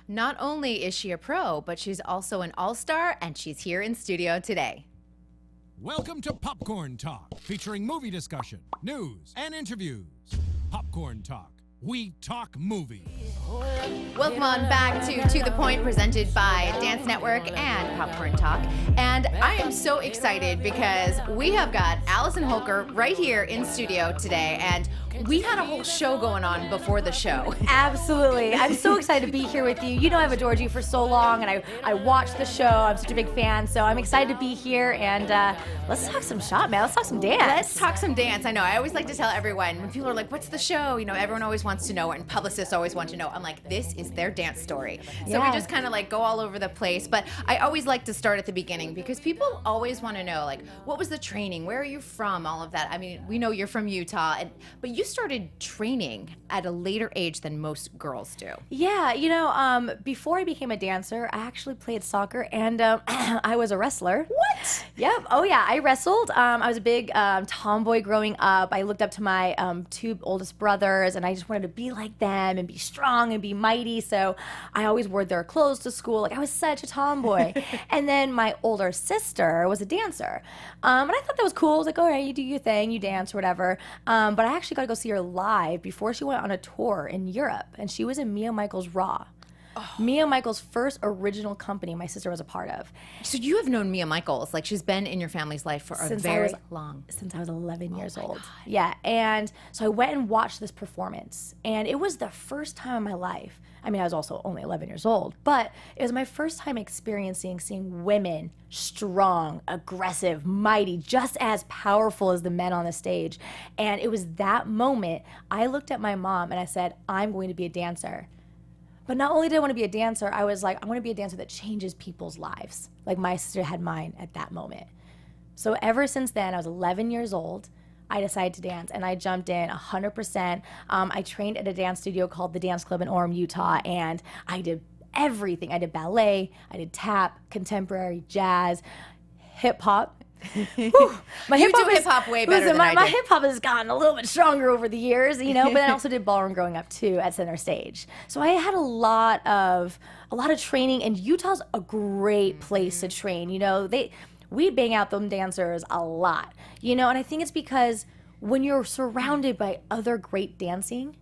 Not only is she a pro, but she's also an all-star, and she's here in studio today. Welcome to Popcorn Talk, featuring movie discussion, news, and interviews. Popcorn Talk. We talk movies. Welcome on back to the Pointe, presented by Dance Network and Popcorn Talk. And I am so excited because we have got Allison Holker right here in studio today, and we had a whole show going on before the show. Absolutely. I'm so excited to be here with you. You know I've adored you for so long, and I watched the show. I'm such a big fan, so I'm excited to be here, and let's talk some shot, man. Let's talk some dance. Let's talk some dance. I know. I always like to tell everyone, when people are like, what's the show? You know, everyone always wants to know, and publicists always want to know. I'm like, this is their dance story. So we just kind of like go all over the place, but I always like to start at the beginning because people always want to know, like, what was the training? Where are you from? All of that. I mean, we know you're from Utah, but you started training at a later age than most girls do. Yeah, you know, before I became a dancer, I actually played soccer, and I was a wrestler. What? Yep. Oh, yeah, I wrestled. I was a big tomboy growing up. I looked up to my two oldest brothers, and I just wanted to be like them and be strong and be mighty, so I always wore their clothes to school. Like, I was such a tomboy. And then my older sister was a dancer, and I thought that was cool. I was like, all right, you do your thing, you dance or whatever, but I actually got to go see her live before she went on a tour in Europe, and she was in Mia Michaels' Raw. Oh. Mia Michaels' first original company my sister was a part of. So you have known Mia Michaels, like she's been in your family's life for a very long. Since I was 11 years old. God. Yeah, and so I went and watched this performance, and it was the first time in my life. I mean, I was also only 11 years old, but it was my first time seeing women strong, aggressive, mighty, just as powerful as the men on the stage. And it was that moment I looked at my mom and I said, I'm going to be a dancer. But not only did I want to be a dancer, I was like, I want to be a dancer that changes people's lives, like my sister had mine at that moment. So ever since then, I was 11 years old, I decided to dance, and I jumped in 100%. I trained at a dance studio called the Dance Club in Orem, Utah, and I did everything. I did ballet, I did tap, contemporary, jazz, hip-hop. You do hip-hop way better than I do. My hip-hop has gotten a little bit stronger over the years, you know, but then I also did ballroom growing up, too, at Center Stage. So I had a lot of training, and Utah's a great place to train. You know, we bang out them dancers a lot, you know, and I think it's because when you're surrounded by other great dancing,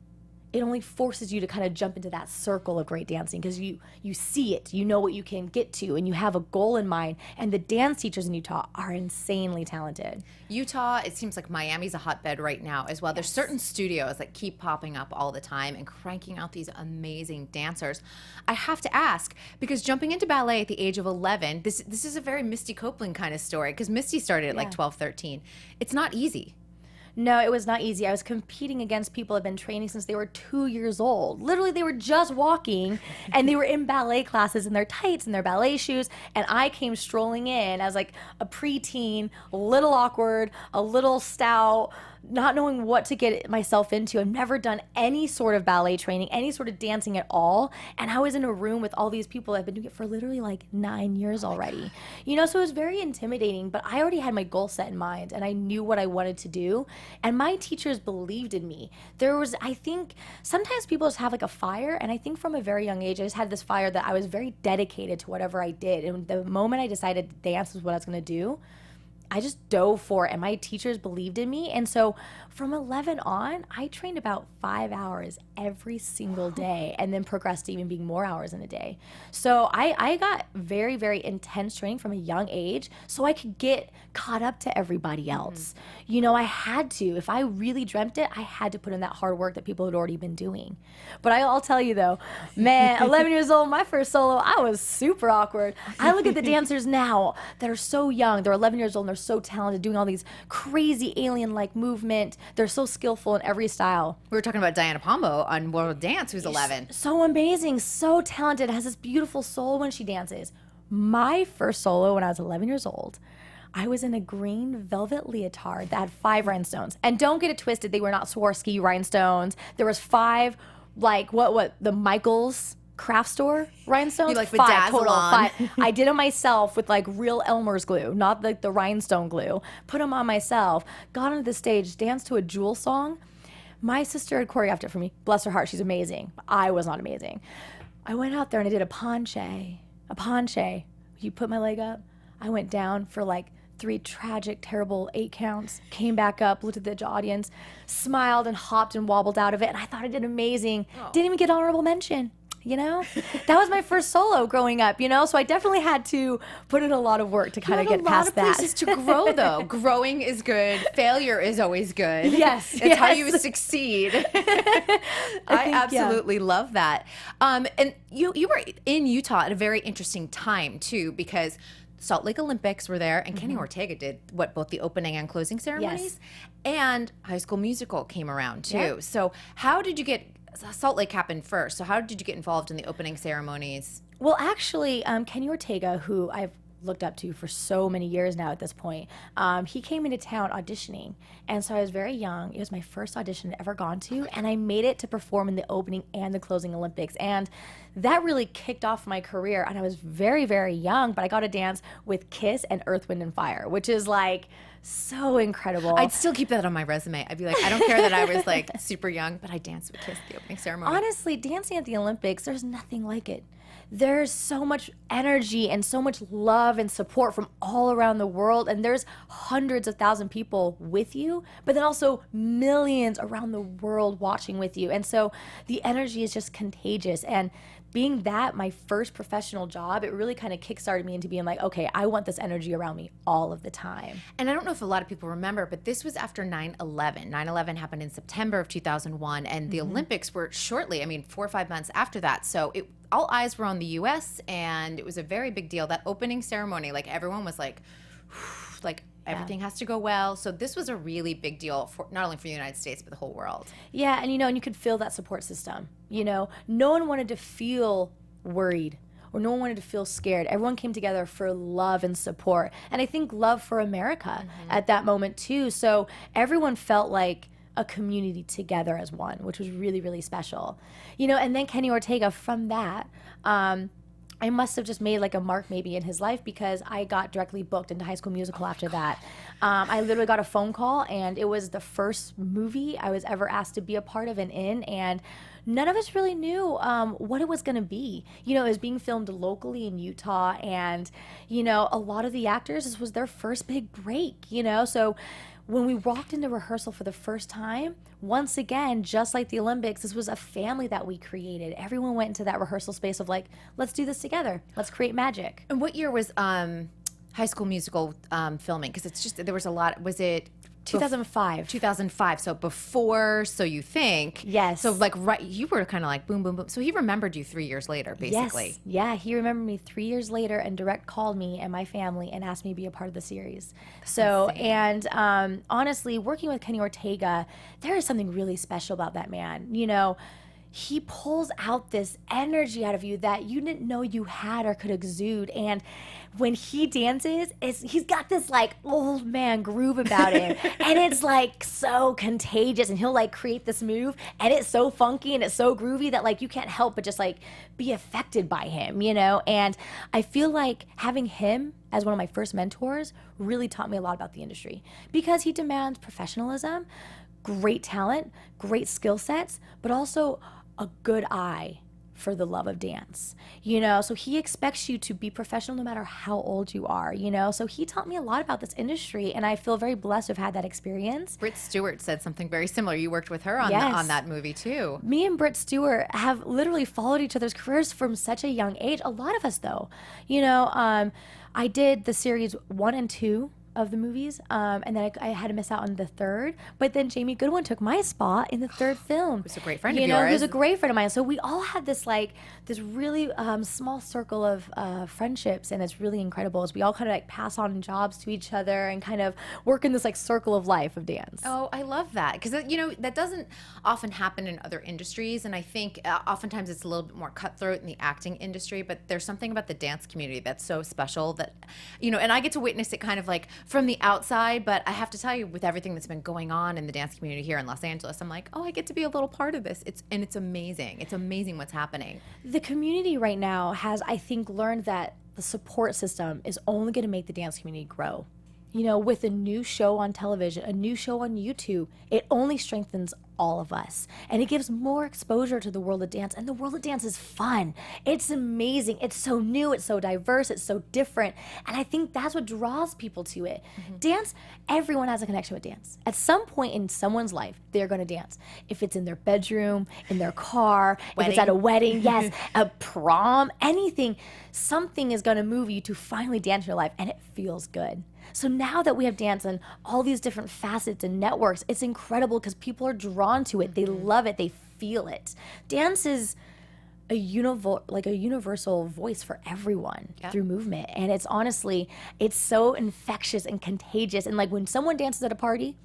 it only forces you to kind of jump into that circle of great dancing because you see it, you know what you can get to, and you have a goal in mind. And the dance teachers in Utah are insanely talented. Utah, it seems like Miami's a hotbed right now as well. Yes. There's certain studios that keep popping up all the time and cranking out these amazing dancers. I have to ask, because jumping into ballet at the age of 11, this is a very Misty Copeland kind of story, because Misty started at like 12, 13. It's not easy. No, it was not easy. I was competing against people who had been training since they were 2 years old. Literally, they were just walking, and they were in ballet classes in their tights and their ballet shoes, and I came strolling in as like a preteen, a little awkward, a little stout, not knowing what to get myself into. I've never done any sort of ballet training, any sort of dancing at all, and I was in a room with all these people that have been doing it for literally like 9 years already. You know, so it was very intimidating, but I already had my goal set in mind, and I knew what I wanted to do, and my teachers believed in me. I think, sometimes people just have like a fire, and I think from a very young age, I just had this fire that I was very dedicated to whatever I did, and the moment I decided to dance was what I was going to do, I just dove for it, and my teachers believed in me. And so from 11 on, I trained about 5 hours every single day, and then progressed to even being more hours in a day. So I got very, very intense training from a young age so I could get caught up to everybody else. Mm-hmm. You know, I had to. If I really dreamt it, I had to put in that hard work that people had already been doing. But I'll tell you though, man, 11 years old, my first solo, I was super awkward. I look at the dancers now that are so young. They're 11 years old, and they're so talented, doing all these crazy alien-like movement. They're so skillful in every style. We were talking about Diana Pombo on World Dance, who's 11. So amazing, so talented, has this beautiful soul when she dances. My first solo when I was 11 years old, I was in a green velvet leotard that had 5 rhinestones. And don't get it twisted, they were not Swarovski rhinestones. There was 5, like, the Michaels craft store rhinestones. You like 5 total. on. 5. I did them myself with like real Elmer's glue, not like the rhinestone glue. Put them on myself. Got onto the stage, danced to a Jewel song. My sister had choreographed it for me. Bless her heart, she's amazing. I was not amazing. I went out there and I did a Pointe. A Pointe. You put my leg up. I went down for like 3 tragic, terrible 8 counts, came back up, looked at the audience, smiled and hopped and wobbled out of it. And I thought I did amazing. Didn't even get honorable mention. You know, that was my first solo growing up, you know, so I definitely had to put in a lot of work to kind of get past that. A lot of places to grow, though. Growing is good. Failure is always good. Yes. It's how you succeed. I absolutely love that. And you were in Utah at a very interesting time, too, because Salt Lake Olympics were there, and Kenny Ortega did both the opening and closing ceremonies, and High School Musical came around, too. Yep. So how did you get... Salt Lake happened first. So how did you get involved in the opening ceremonies? Well, actually, Kenny Ortega, who I've looked up to for so many years now at this point, he came into town auditioning. And so I was very young. It was my first audition I'd ever gone to. And I made it to perform in the opening and the closing Olympics. And that really kicked off my career. And I was very, very young, but I got to dance with Kiss and Earth, Wind, and Fire, which is like... so incredible. I'd still keep that on my resume. I'd be like, I don't care that I was like super young, but I danced with Kiss at the opening ceremony. Honestly, dancing at the Olympics, there's nothing like it. There's so much energy and so much love and support from all around the world. And there's hundreds of thousands of people with you, but then also millions around the world watching with you. And so the energy is just contagious. And being that my first professional job, it really kind of kickstarted me into being like, okay, I want this energy around me all of the time. And I don't know if a lot of people remember, but this was after 9/11. 9/11 happened in September of 2001, and the Olympics were shortly, 4 or 5 months after that. So all eyes were on the U.S., and it was a very big deal. That opening ceremony, like everyone was like, everything has to go well. So this was a really big deal for not only for the United States, but the whole world. Yeah, and and you could feel that support system. No one wanted to feel worried or no one wanted to feel scared. Everyone came together for love and support. And I think love for America at that moment too. So everyone felt like a community together as one, which was really, really special. And then Kenny Ortega, from that, I must have just made like a mark maybe in his life, because I got directly booked into High School Musical after that. I literally got a phone call, and it was the first movie I was ever asked to be a part of and in, and none of us really knew what it was going to be. It was being filmed locally in Utah, and, a lot of the actors, this was their first big break, so when we walked into rehearsal for the first time, once again, just like the Olympics, this was a family that we created. Everyone went into that rehearsal space of like, let's do this together. Let's create magic. And what year was High School Musical filming? Because it's just, there was a lot. Was it 2005. 2005. So before So You Think. Yes. So like you were kind of like boom, boom, boom. So he remembered you 3 years later, basically. Yes. Yeah, he remembered me 3 years later and direct called me and my family and asked me to be a part of the series. So, and honestly, working with Kenny Ortega, there is something really special about that man. He pulls out this energy out of you that you didn't know you had or could exude. And when he dances, he's got this like old man groove about him. And it's like so contagious. And he'll like create this move, and it's so funky and it's so groovy that like you can't help but just like be affected by him, And I feel like having him as one of my first mentors really taught me a lot about the industry, because he demands professionalism, great talent, great skill sets, but also a good eye for the love of dance, so he expects you to be professional no matter how old you are, so he taught me a lot about this industry, and I feel very blessed to have had that experience. Britt Stewart said something very similar. You worked with her on that movie too. Me and Britt Stewart have literally followed each other's careers from such a young age. A lot of us though, I did the series 1 and 2 of the movies, and then I had to miss out on the third, but then Jamie Goodwin took my spot in the third film. Who's a great friend of yours. Who's a great friend of mine. So we all had this really small circle of friendships, and it's really incredible as we all kind of like pass on jobs to each other and kind of work in this like circle of life of dance. Oh, I love that, because that doesn't often happen in other industries, and I think oftentimes it's a little bit more cutthroat in the acting industry, but there's something about the dance community that's so special that, and I get to witness it kind of like from the outside, but I have to tell you, with everything that's been going on in the dance community here in Los Angeles, I'm like, oh, I get to be a little part of this. It's amazing. It's amazing what's happening. The community right now has, I think, learned that the support system is only going to make the dance community grow. with a new show on television, a new show on YouTube, it only strengthens all of us. And it gives more exposure to the world of dance. And the world of dance is fun. It's amazing. It's so new. It's so diverse. It's so different. And I think that's what draws people to it. Dance, everyone has a connection with dance. At some point in someone's life, they're going to dance. If it's in their bedroom, in their car, if it's at a wedding, yes, a prom, anything, something is going to move you to finally dance in your life. And it feels good. So now that we have dance and all these different facets and networks, it's incredible because people are drawn to it. They love it. They feel it. Dance is a universal voice for everyone through movement. And it's honestly, it's so infectious and contagious. And like when someone dances at a party,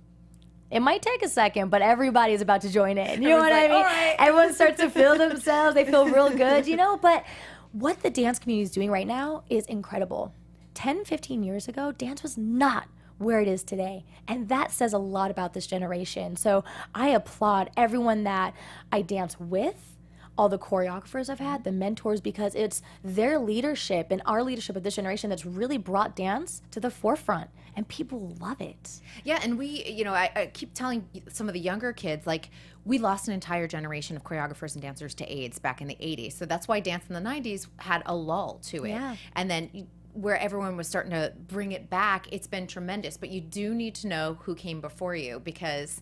it might take a second, but everybody's about to join in. You know what I mean? Right. Everyone starts to feel themselves. They feel real good, But what the dance community is doing right now is incredible. 10, 15 years ago, dance was not where it is today. And that says a lot about this generation. So I applaud everyone that I dance with, all the choreographers I've had, the mentors, because it's their leadership and our leadership of this generation that's really brought dance to the forefront. And people love it. Yeah, and we, I keep telling some of the younger kids, like, we lost an entire generation of choreographers and dancers to AIDS back in the 80s. So that's why dance in the 90s had a lull to it. Yeah. And then where everyone was starting to bring it back, it's been tremendous. But you do need to know who came before you, because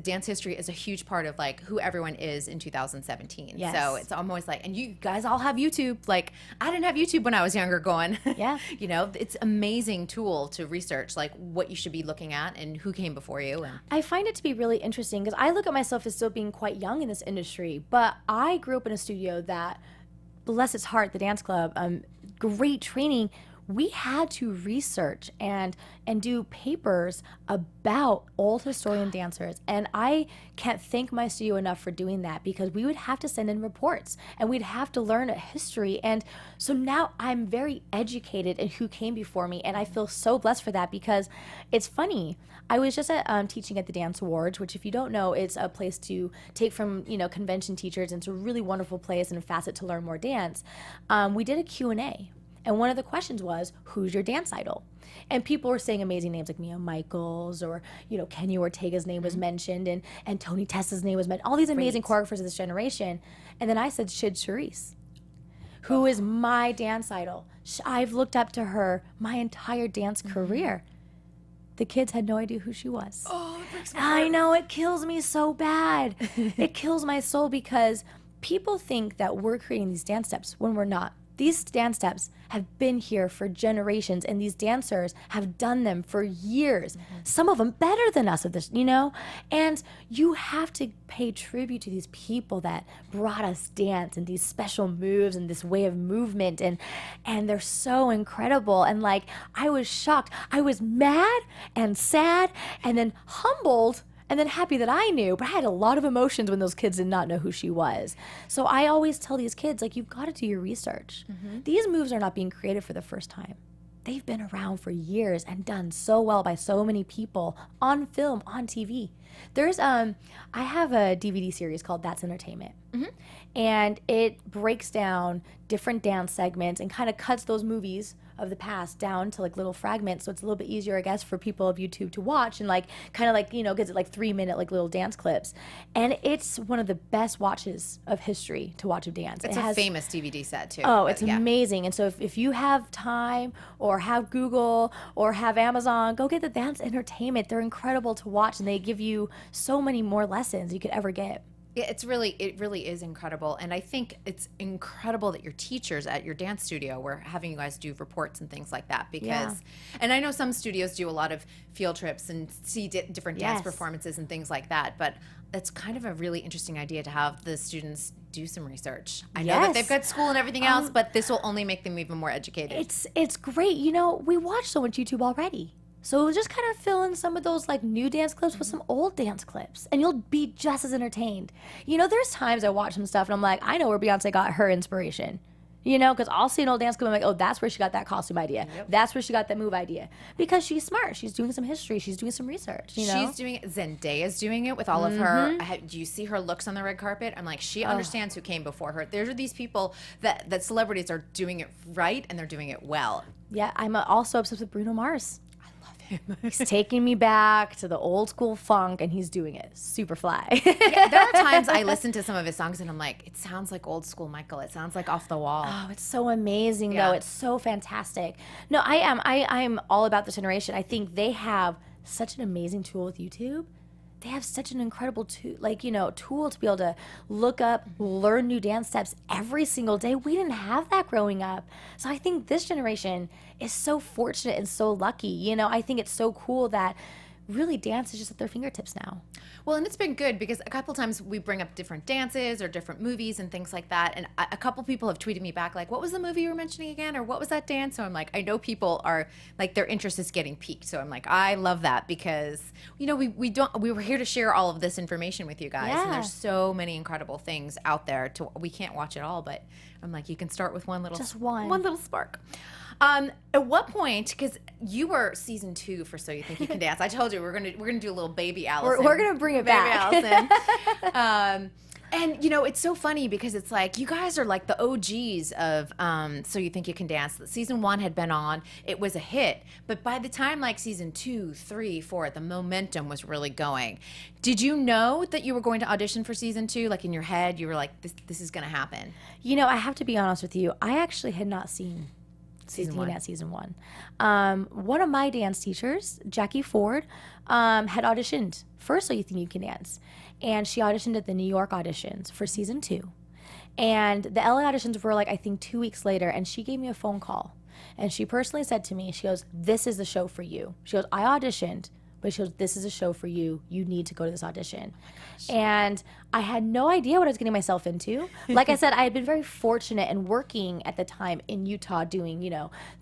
dance history is a huge part of like who everyone is in 2017. Yes. So it's almost like, and you guys all have YouTube. Like, I didn't have YouTube when I was younger going. Yeah. It's amazing tool to research like what you should be looking at and who came before you. And I find it to be really interesting because I look at myself as still being quite young in this industry, but I grew up in a studio that, bless its heart, the dance club, great training. We had to research and do papers about old historian dancers. And I can't thank my studio enough for doing that, because we would have to send in reports and we'd have to learn a history. And so now I'm very educated in who came before me. And I feel so blessed for that, because it's funny. I was just teaching at the Dance Awards, which, if you don't know, it's a place to take from, convention teachers. And it's a really wonderful place and a facet to learn more dance. We did a Q&A. And one of the questions was, who's your dance idol? And people were saying amazing names like Mia Michaels, or, Kenny Ortega's name was mentioned, and Tony Tessa's name was mentioned, all these amazing choreographers of this generation. And then I said, Shid Charisse, who is my dance idol. I've looked up to her my entire dance career. The kids had no idea who she was. Oh, it breaks my heart. I know, it kills me so bad. It kills my soul, because people think that we're creating these dance steps when we're not. These dance steps have been here for generations, and these dancers have done them for years. Some of them better than us at this, And you have to pay tribute to these people that brought us dance and these special moves and this way of movement, and they're so incredible. And like, I was shocked. I was mad and sad and then humbled and then happy that I knew, but I had a lot of emotions when those kids did not know who she was. So I always tell these kids, like, you've got to do your research. These moves are not being created for the first time. They've been around for years and done so well by so many people on film, on TV. There's, I have a DVD series called That's Entertainment. And it breaks down different dance segments and kind of cuts those movies of the past down to like little fragments, so it's a little bit easier, I guess, for people of YouTube to watch, and like kind of like gives it like 3-minute like little dance clips, and it's one of the best watches of history to watch of dance. It's a famous DVD set too. Oh, it's amazing. And so if you have time or have Google or have Amazon, go get the Dance Entertainment. They're incredible to watch, and they give you so many more lessons you could ever get. Yeah, it really is incredible. And I think it's incredible that your teachers at your dance studio were having you guys do reports and things like that, because, and I know some studios do a lot of field trips and see different dance performances and things like that, but it's kind of a really interesting idea to have the students do some research. I know that they've got school and everything else, but this will only make them even more educated. It's great. We watch so much YouTube already. So just kind of fill in some of those like new dance clips with some old dance clips, and you'll be just as entertained. There's times I watch some stuff and I'm like, I know where Beyonce got her inspiration. Because I'll see an old dance clip and I'm like, oh, that's where she got that costume idea. Yep. That's where she got that move idea. Because she's smart. She's doing some history. She's doing some research. She's doing it. Zendaya's doing it with all of her. Do you see her looks on the red carpet? I'm like, she understands who came before her. There are these people that celebrities are doing it right, and they're doing it well. Yeah, I'm also obsessed with Bruno Mars. He's taking me back to the old school funk, and he's doing it super fly. Yeah, there are times I listen to some of his songs and I'm like, it sounds like old school Michael. It sounds like Off the Wall. Oh, it's so amazing, Yeah. though. It's so fantastic. No, I am all about this generation. I think they have such an amazing tool with YouTube. They have such an incredible tool to be able to look up, learn new dance steps every single day. We didn't have that growing up. So I think this generation is so fortunate and so lucky. I think it's so cool that really dance is just at their fingertips now. Well, and it's been good because a couple times we bring up different dances or different movies and things like that. And a couple people have tweeted me back like, what was the movie you were mentioning again? Or what was that dance? So I'm like, I know people are like, their interest is getting piqued. So I'm like, I love that because, we were here to share all of this information with you guys. Yeah. And there's so many incredible things out there we can't watch it all, but I'm like, you can start with one little spark. At what point, because you were season 2 for So You Think You Can Dance. I told you we're gonna do a little baby Allison. We're gonna bring it back. Allison. And it's so funny because it's like you guys are like the OGs of So You Think You Can Dance. Season 1 had been on, it was a hit, but by the time like season 2, 3, 4, the momentum was really going. Did you know that you were going to audition for season 2? Like in your head, you were like, this is gonna happen. I have to be honest with you. I actually had not seen season 1. One of my dance teachers, Jackie Ford, had auditioned for So You Think You Can Dance. And she auditioned at the New York auditions for season 2. And the LA auditions were like, I think 2 weeks later. And she gave me a phone call. And she personally said to me, she goes, this is the show for you. She goes, I auditioned, but she goes, this is a show for you. You need to go to this audition. And I had no idea what I was getting myself into. Like I said, I had been very fortunate and working at the time in Utah doing,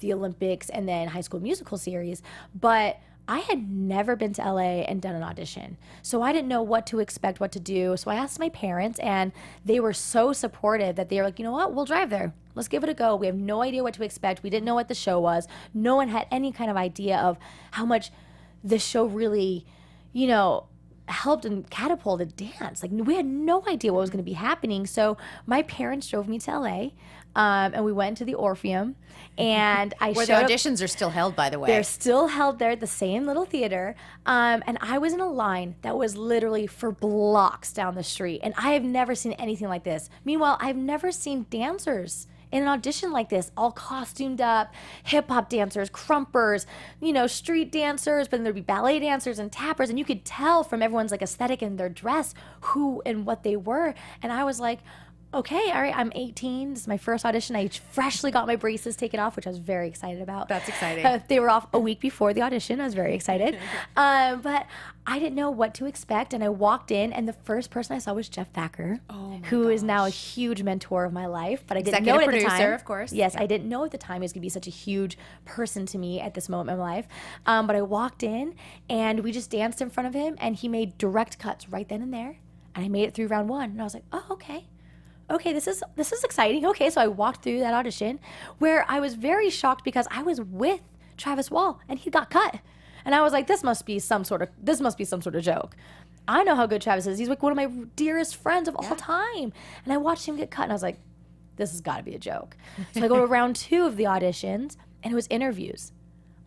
the Olympics and then High School Musical series. But I had never been to LA and done an audition. So I didn't know what to expect, what to do. So I asked my parents, and they were so supportive that they were like, you know what, we'll drive there. Let's give it a go. We have no idea what to expect. We didn't know what the show was. No one had any kind of idea of how much the show really, helped and catapulted dance. Like, we had no idea what was going to be happening. So my parents drove me to LA, and we went to the Orpheum, and I Where the showed up. auditions are still held, by the way. They're still held there at the same little theater. And I was in a line that was literally for blocks down the street. And I have never seen anything like this. Meanwhile, I've never seen dancers in an audition like this, all costumed up, hip-hop dancers, crumpers, street dancers, but then there'd be ballet dancers and tappers, and you could tell from everyone's like aesthetic and their dress who and what they were. And I was like, okay, all right, I'm 18. This is my first audition. I freshly got my braces taken off, which I was very excited about. That's exciting. They were off a week before the audition. I was very excited. But I didn't know what to expect, and I walked in, and the first person I saw was Jeff Thacker, who is now a huge mentor of my life. But I didn't know it at the Executive time. producer, of course. Yes, I didn't know at the time he was going to be such a huge person to me at this moment in my life. But I walked in, and we just danced in front of him, and he made direct cuts right then and there. And I made it through round 1, and I was like, oh, okay, this is exciting. Okay, so I walked through that audition where I was very shocked because I was with Travis Wall and he got cut. And I was like, this must be some sort of joke. I know how good Travis is. He's like one of my dearest friends of all time. And I watched him get cut and I was like, this has got to be a joke. So I go to round 2 of the auditions and it was interviews.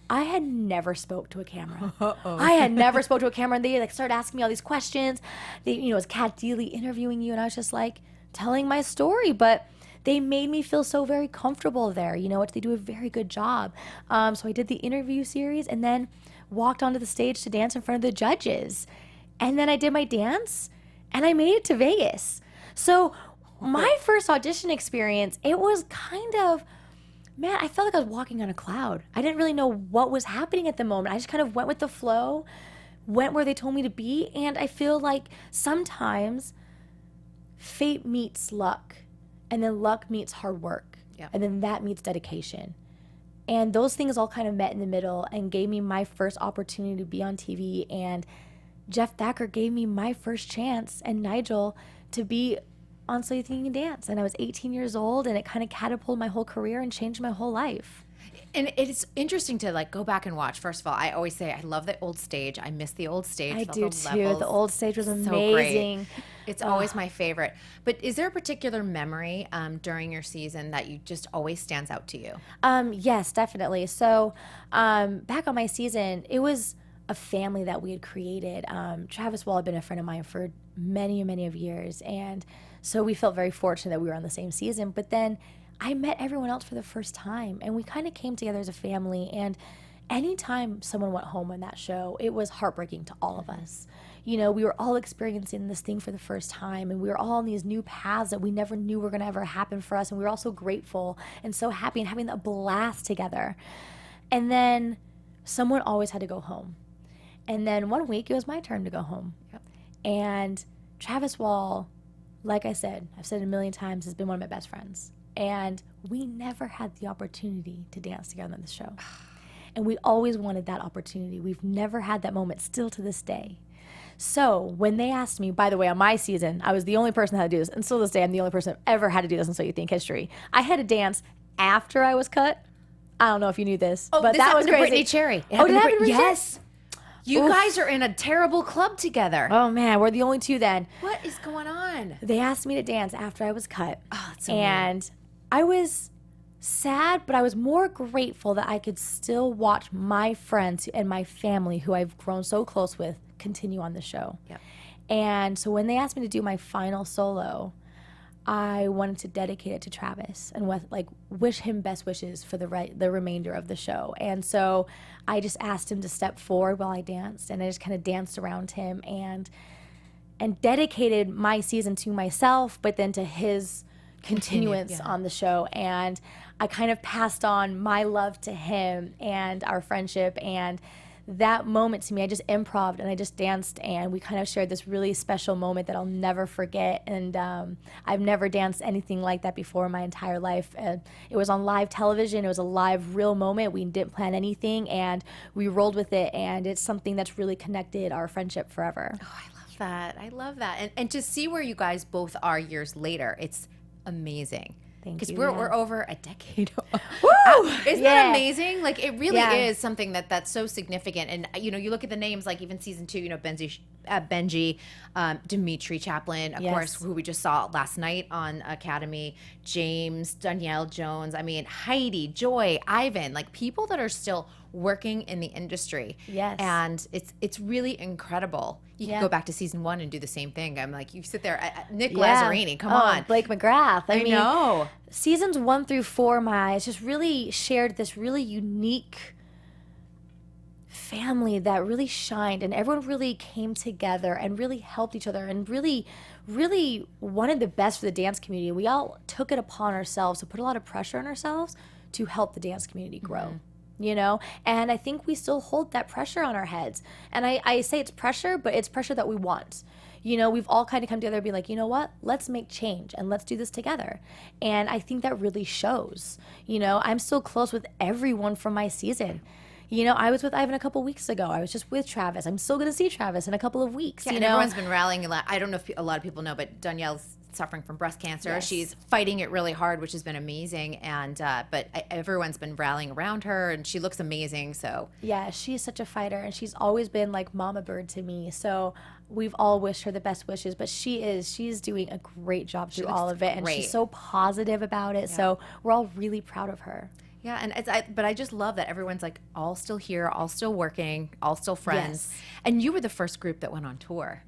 I had never spoke to a camera. I had never spoke to a camera, and they started asking me all these questions. They, it was Kat Deely interviewing you, and I was just like, telling my story, but they made me feel so very comfortable there. They do a very good job. So I did the interview series and then walked onto the stage to dance in front of the judges. And then I did my dance and I made it to Vegas. So my first audition experience, it was kind of, man, I felt like I was walking on a cloud. I didn't really know what was happening at the moment. I just kind of went with the flow, went where they told me to be. And I feel like sometimes fate meets luck, and then luck meets hard work, and then that meets dedication. And those things all kind of met in the middle and gave me my first opportunity to be on TV. And Jeff Thacker gave me my first chance, and Nigel, to be on So You Think You Can Dance. And I was 18 years old, and it kind of catapulted my whole career and changed my whole life. And it's interesting to like go back and watch. First of all, I always say I love the old stage. I miss the old stage. I do too. Levels. The old stage was So amazing. great. It's always my favorite. But is there a particular memory during your season that you just always stands out to you? Yes, definitely. So back on my season, it was a family that we had created. Travis Wall had been a friend of mine for many, many of years. And so we felt very fortunate that we were on the same season. But then I met everyone else for the first time, and we kind of came together as a family. And anytime someone went home on that show, it was heartbreaking to all of us. You know, we were all experiencing this thing for the first time, and we were all on these new paths that we never knew were going to ever happen for us. And we were all so grateful and so happy and having a blast together. And then someone always had to go home. And then one week, it was my turn to go home. Yep. And Travis Wall, like I said, I've said it a million times, has been one of my best friends. And we never had the opportunity to dance together on the show. And we always wanted that opportunity. We've never had that moment, still to this day. So when they asked me, by the way, on my season, I was the only person that had to do this. And still to this day, I'm the only person that ever had to do this in So You Think history. I had to dance after I was cut. I don't know if you knew this, but that was crazy. Brittany Cherry. Oh, did it happen to Brittany Cherry? Yes. You guys are in a terrible club together. Oh, man, we're the only two then. What is going on? They asked me to dance after I was cut. Oh, that's so and I was sad, but I was more grateful that I could still watch my friends and my family, who I've grown so close with, continue on the show. Yep. And so when they asked me to do my final solo, I wanted to dedicate it to Travis and wish him best wishes for the remainder of the show. And so I just asked him to step forward while I danced, and I just kind of danced around him and dedicated my season to myself, but then to his continuance on the show. And I kind of passed on my love to him and our friendship. And that moment to me, I just improv'd and I just danced, and we kind of shared this really special moment that I'll never forget. And I've never danced anything like that before in my entire life. It was on live television. It was a live, real moment. We didn't plan anything, and we rolled with it. And it's something that's really connected our friendship forever. Oh, I love that. I love that. And to see where you guys both are years later, it's amazing. Thank you. Because we're over a decade. Woo! Isn't that amazing? Like, it really is something that's so significant. And, you know, you look at the names, like even season 2, you know, Benji, Dimitri Chaplin, of course, who we just saw last night on Academy, James, Danielle Jones, I mean, Heidi, Joy, Ivan, like people that are still working in the industry. Yes. And it's really incredible. You can go back to season 1 and do the same thing. I'm like, you sit there, Nick Lazzarini, come on. Blake McGrath. I mean, know. Seasons 1 through 4, my eyes just really shared this really unique family that really shined, and everyone really came together and really helped each other and really, really wanted the best for the dance community. We all took it upon ourselves to put a lot of pressure on ourselves to help the dance community grow. You know, and I think we still hold that pressure on our heads. And I say it's pressure, but it's pressure that we want. You know, we've all kind of come together and be like, you know what, let's make change and let's do this together. And I think that really shows. You know, I'm still close with everyone from my season. You know, I was with Ivan a couple weeks ago. I was just with Travis. I'm still going to see Travis in a couple of weeks. Yeah, you and know? everyone's been rallying a lot. I don't know if a lot of people know, but Danielle's suffering from breast cancer. Yes. She's fighting it really hard, which has been amazing. And but everyone's been rallying around her, and she looks amazing. So yeah, she's such a fighter, and she's always been like mama bird to me. So we've all wished her the best wishes, but she's doing a great job through all of it, and she's so positive about it. Yeah. So we're all really proud of her. Yeah, and but I just love that everyone's like all still here, all still working, all still friends. Yes. And you were the first group that went on tour.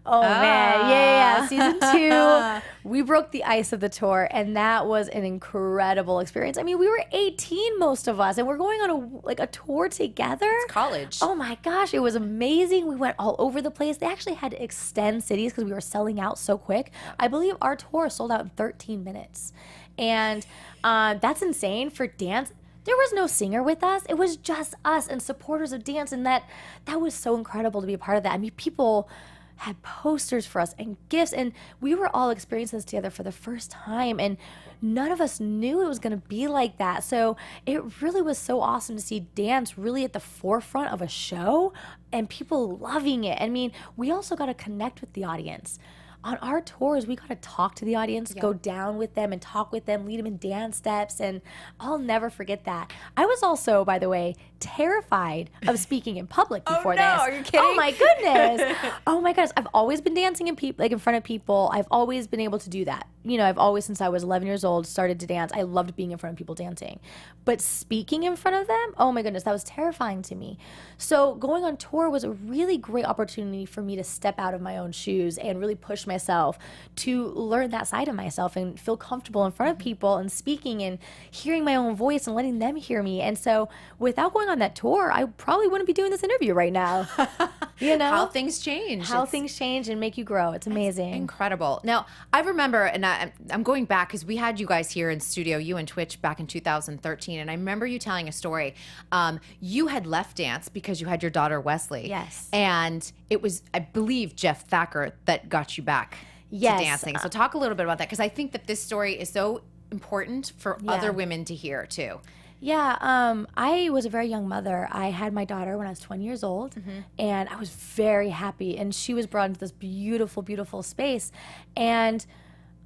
Oh, man. Yeah. Season 2, we broke the ice of the tour, and that was an incredible experience. I mean, we were 18, most of us, and we're going on a tour together. It's college. Oh, my gosh. It was amazing. We went all over the place. They actually had to extend cities because we were selling out so quick. I believe our tour sold out in 13 minutes. And that's insane for dance. There was no singer with us. It was just us and supporters of dance, and that was so incredible to be a part of that. I mean, people had posters for us and gifts, and we were all experiencing this together for the first time, and none of us knew it was going to be like that. So it really was so awesome to see dance really at the forefront of a show and people loving it. I mean, we also got to connect with the audience. on our tours, we got to talk to the audience, go down with them and talk with them, lead them in dance steps. And I'll never forget that. I was also, by the way, terrified of speaking in public before this. Are you kidding? Oh my goodness. Oh my goodness. I've always been dancing in front of people. I've always been able to do that. You know, I've always, since I was 11 years old, started to dance. I loved being in front of people dancing. But speaking in front of them, oh my goodness, that was terrifying to me. So going on tour was a really great opportunity for me to step out of my own shoes and really push myself to learn that side of myself and feel comfortable in front of people and speaking and hearing my own voice and letting them hear me. And so without going on that tour, I probably wouldn't be doing this interview right now. You know? How things change. How things change and make you grow. It's amazing. Incredible. Now, I remember, and I'm going back because we had you guys here in studio, you and Twitch, back in 2013. And I remember you telling a story. You had left dance because you had your daughter, Wesley. Yes. And it was, I believe, Jeff Thacker that got you back to dancing. So talk a little bit about that, because I think that this story is so important for other women to hear too. Yeah, I was a very young mother. I had my daughter when I was 20 years old, and I was very happy. And she was brought into this beautiful, beautiful space. And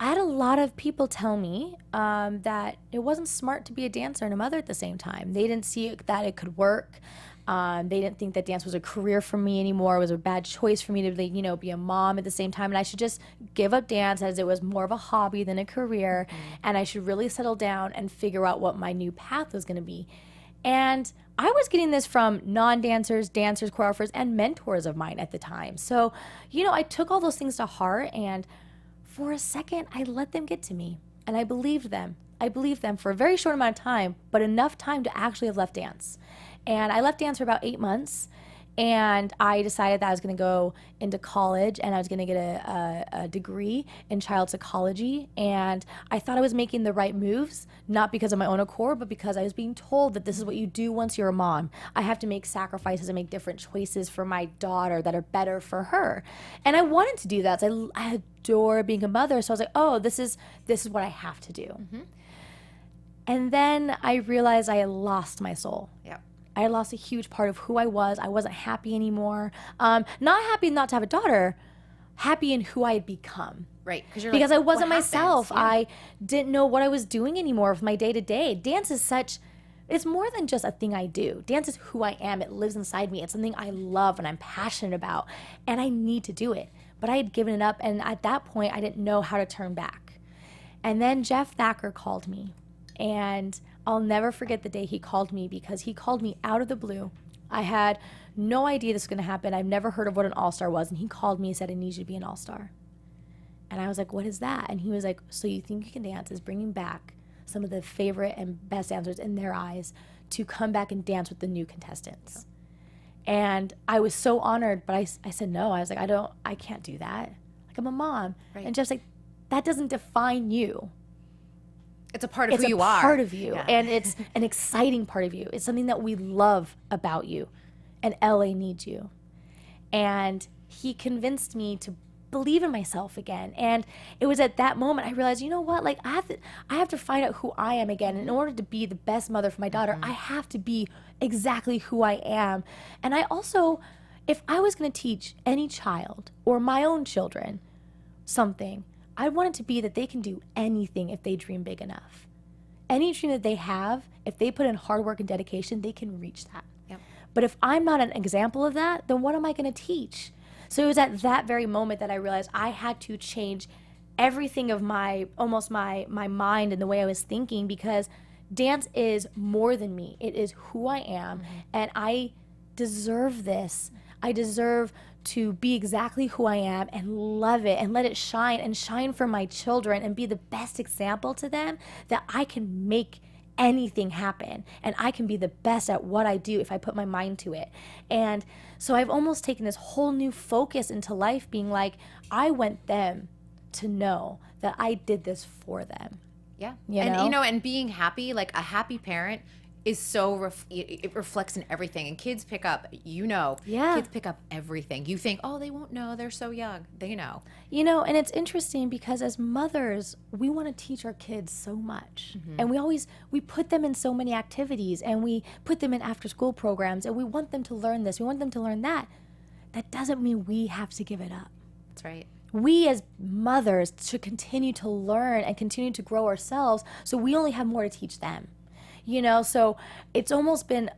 I had a lot of people tell me that it wasn't smart to be a dancer and a mother at the same time. They didn't see that it could work. They didn't think that dance was a career for me anymore. It was a bad choice for me to, you know, be a mom at the same time. And I should just give up dance, as it was more of a hobby than a career. And I should really settle down and figure out what my new path was going to be. And I was getting this from non-dancers, dancers, choreographers, and mentors of mine at the time. So, you know, I took all those things to heart, and for a second, I let them get to me. And I believed them. I believed them for a very short amount of time, but enough time to actually have left dance. And I left dance for about 8 months, and I decided that I was going to go into college, and I was going to get a degree in child psychology. And I thought I was making the right moves, not because of my own accord, but because I was being told that this is what you do once you're a mom. I have to make sacrifices and make different choices for my daughter that are better for her. And I wanted to do that. So I adore being a mother, so I was like, oh, this is what I have to do. And then I realized I had lost my soul. Yeah. I had lost a huge part of who I was. I wasn't happy anymore. Not happy not to have a daughter, happy in who I had become. Right. Because I wasn't myself. Yeah. I didn't know what I was doing anymore with my day-to-day. Dance is it's more than just a thing I do. Dance is who I am. It lives inside me. It's something I love and I'm passionate about, and I need to do it. But I had given it up, and at that point, I didn't know how to turn back. And then Jeff Thacker called me, and I'll never forget the day he called me, because he called me out of the blue. I had no idea this was going to happen. I've never heard of what an all-star was. And he called me and said, I need you to be an all-star. And I was like, what is that? And he was like, so you think you can dance is bringing back some of the favorite and best dancers in their eyes to come back and dance with the new contestants. And I was so honored, but I said no. I was like, I can't do that. Like, I'm a mom. Right. And Jeff's like, that doesn't define you. It's a part of who you are. It's a part of you, and it's an exciting part of you. It's something that we love about you, and LA needs you. And he convinced me to believe in myself again. And it was at that moment I realized, you know what? Like, I have to find out who I am again. And in order to be the best mother for my daughter, I have to be exactly who I am. And I also, if I was going to teach any child or my own children something, I want it to be that they can do anything if they dream big enough. Any dream that they have, if they put in hard work and dedication, they can reach that. Yep. But if I'm not an example of that, then what am I going to teach? So it was at that very moment that I realized I had to change everything of my mind and the way I was thinking, because dance is more than me. It is who I am, and I deserve this. I deserve to be exactly who I am and love it and let it shine, and shine for my children and be the best example to them that I can make anything happen, and I can be the best at what I do if I put my mind to it. And so I've almost taken this whole new focus into life, being like, I want them to know that I did this for them. Yeah. You know? And being happy, like a happy parent is so it reflects in everything, and kids pick up, kids pick up everything. You think, oh, they won't know, they're so young. They know. And it's interesting because as mothers, we want to teach our kids so much, and we put them in so many activities, and we put them in after school programs, and we want them to learn this, we want them to learn that. That doesn't mean we have to give it up. That's right. we as mothers should continue to learn and continue to grow ourselves, so we only have more to teach them. So it's almost been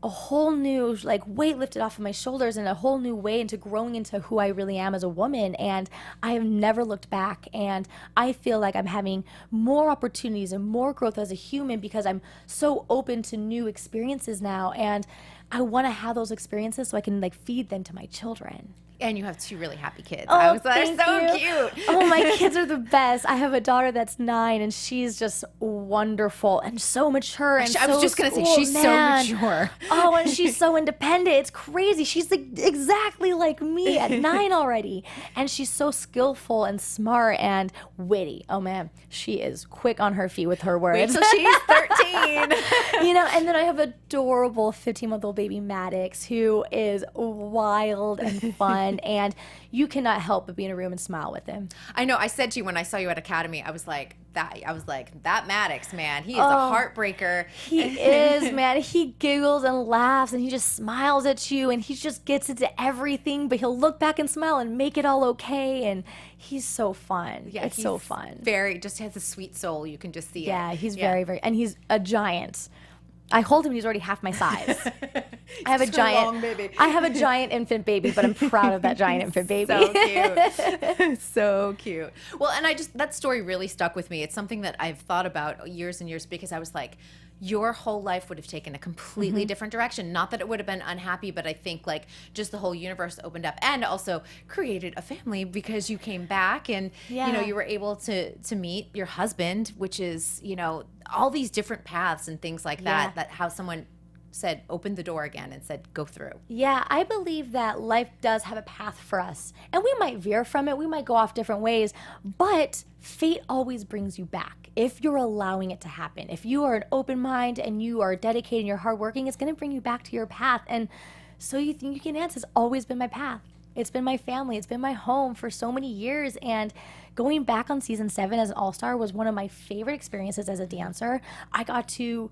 a whole new weight lifted off of my shoulders and a whole new way into growing into who I really am as a woman. And I have never looked back, and I feel like I'm having more opportunities and more growth as a human because I'm so open to new experiences now, and I want to have those experiences so I can feed them to my children. And you have 2 really happy kids. Oh, I was like, thank so you. cute. Oh, my kids are the best. I have a daughter that's 9, and she's just wonderful and so mature. And I was just going to say, she's so mature. Oh, and she's so independent. It's crazy. She's exactly like me at 9 already. And she's so skillful and smart and witty. Oh, man. She is quick on her feet with her words. Wait till she's 13. And then I have adorable 15-month-old baby Maddox, who is wild and fun. And you cannot help but be in a room and smile with him. I know. I said to you when I saw you at Academy, I was like, that Maddox, man, he is a heartbreaker. He is, man. He giggles and laughs, and he just smiles at you, and he just gets into everything, but he'll look back and smile and make it all okay. And he's so fun. Yeah, it's so fun. Just has a sweet soul. You can just see it. Yeah, he's very, very, and he's a giant. I hold him, he's already half my size. I have a giant infant baby, but I'm proud of that giant infant baby. So cute. So cute. Well, and that story really stuck with me. It's something that I've thought about years and years, because I was like, your whole life would have taken a completely different direction. Not that it would have been unhappy, but I think just the whole universe opened up, and also created a family because you came back and you were able to meet your husband, which is all these different paths and things like that. That how someone said, opened the door again and said, go through. Yeah, I believe that life does have a path for us, and we might veer from it. We might go off different ways, but fate always brings you back if you're allowing it to happen. If you are an open mind and you are dedicated and you're hardworking, it's going to bring you back to your path. And So You Think You Can Dance has always been my path. It's been my family. It's been my home for so many years. And going back on season 7 as an all-star was one of my favorite experiences as a dancer. I got to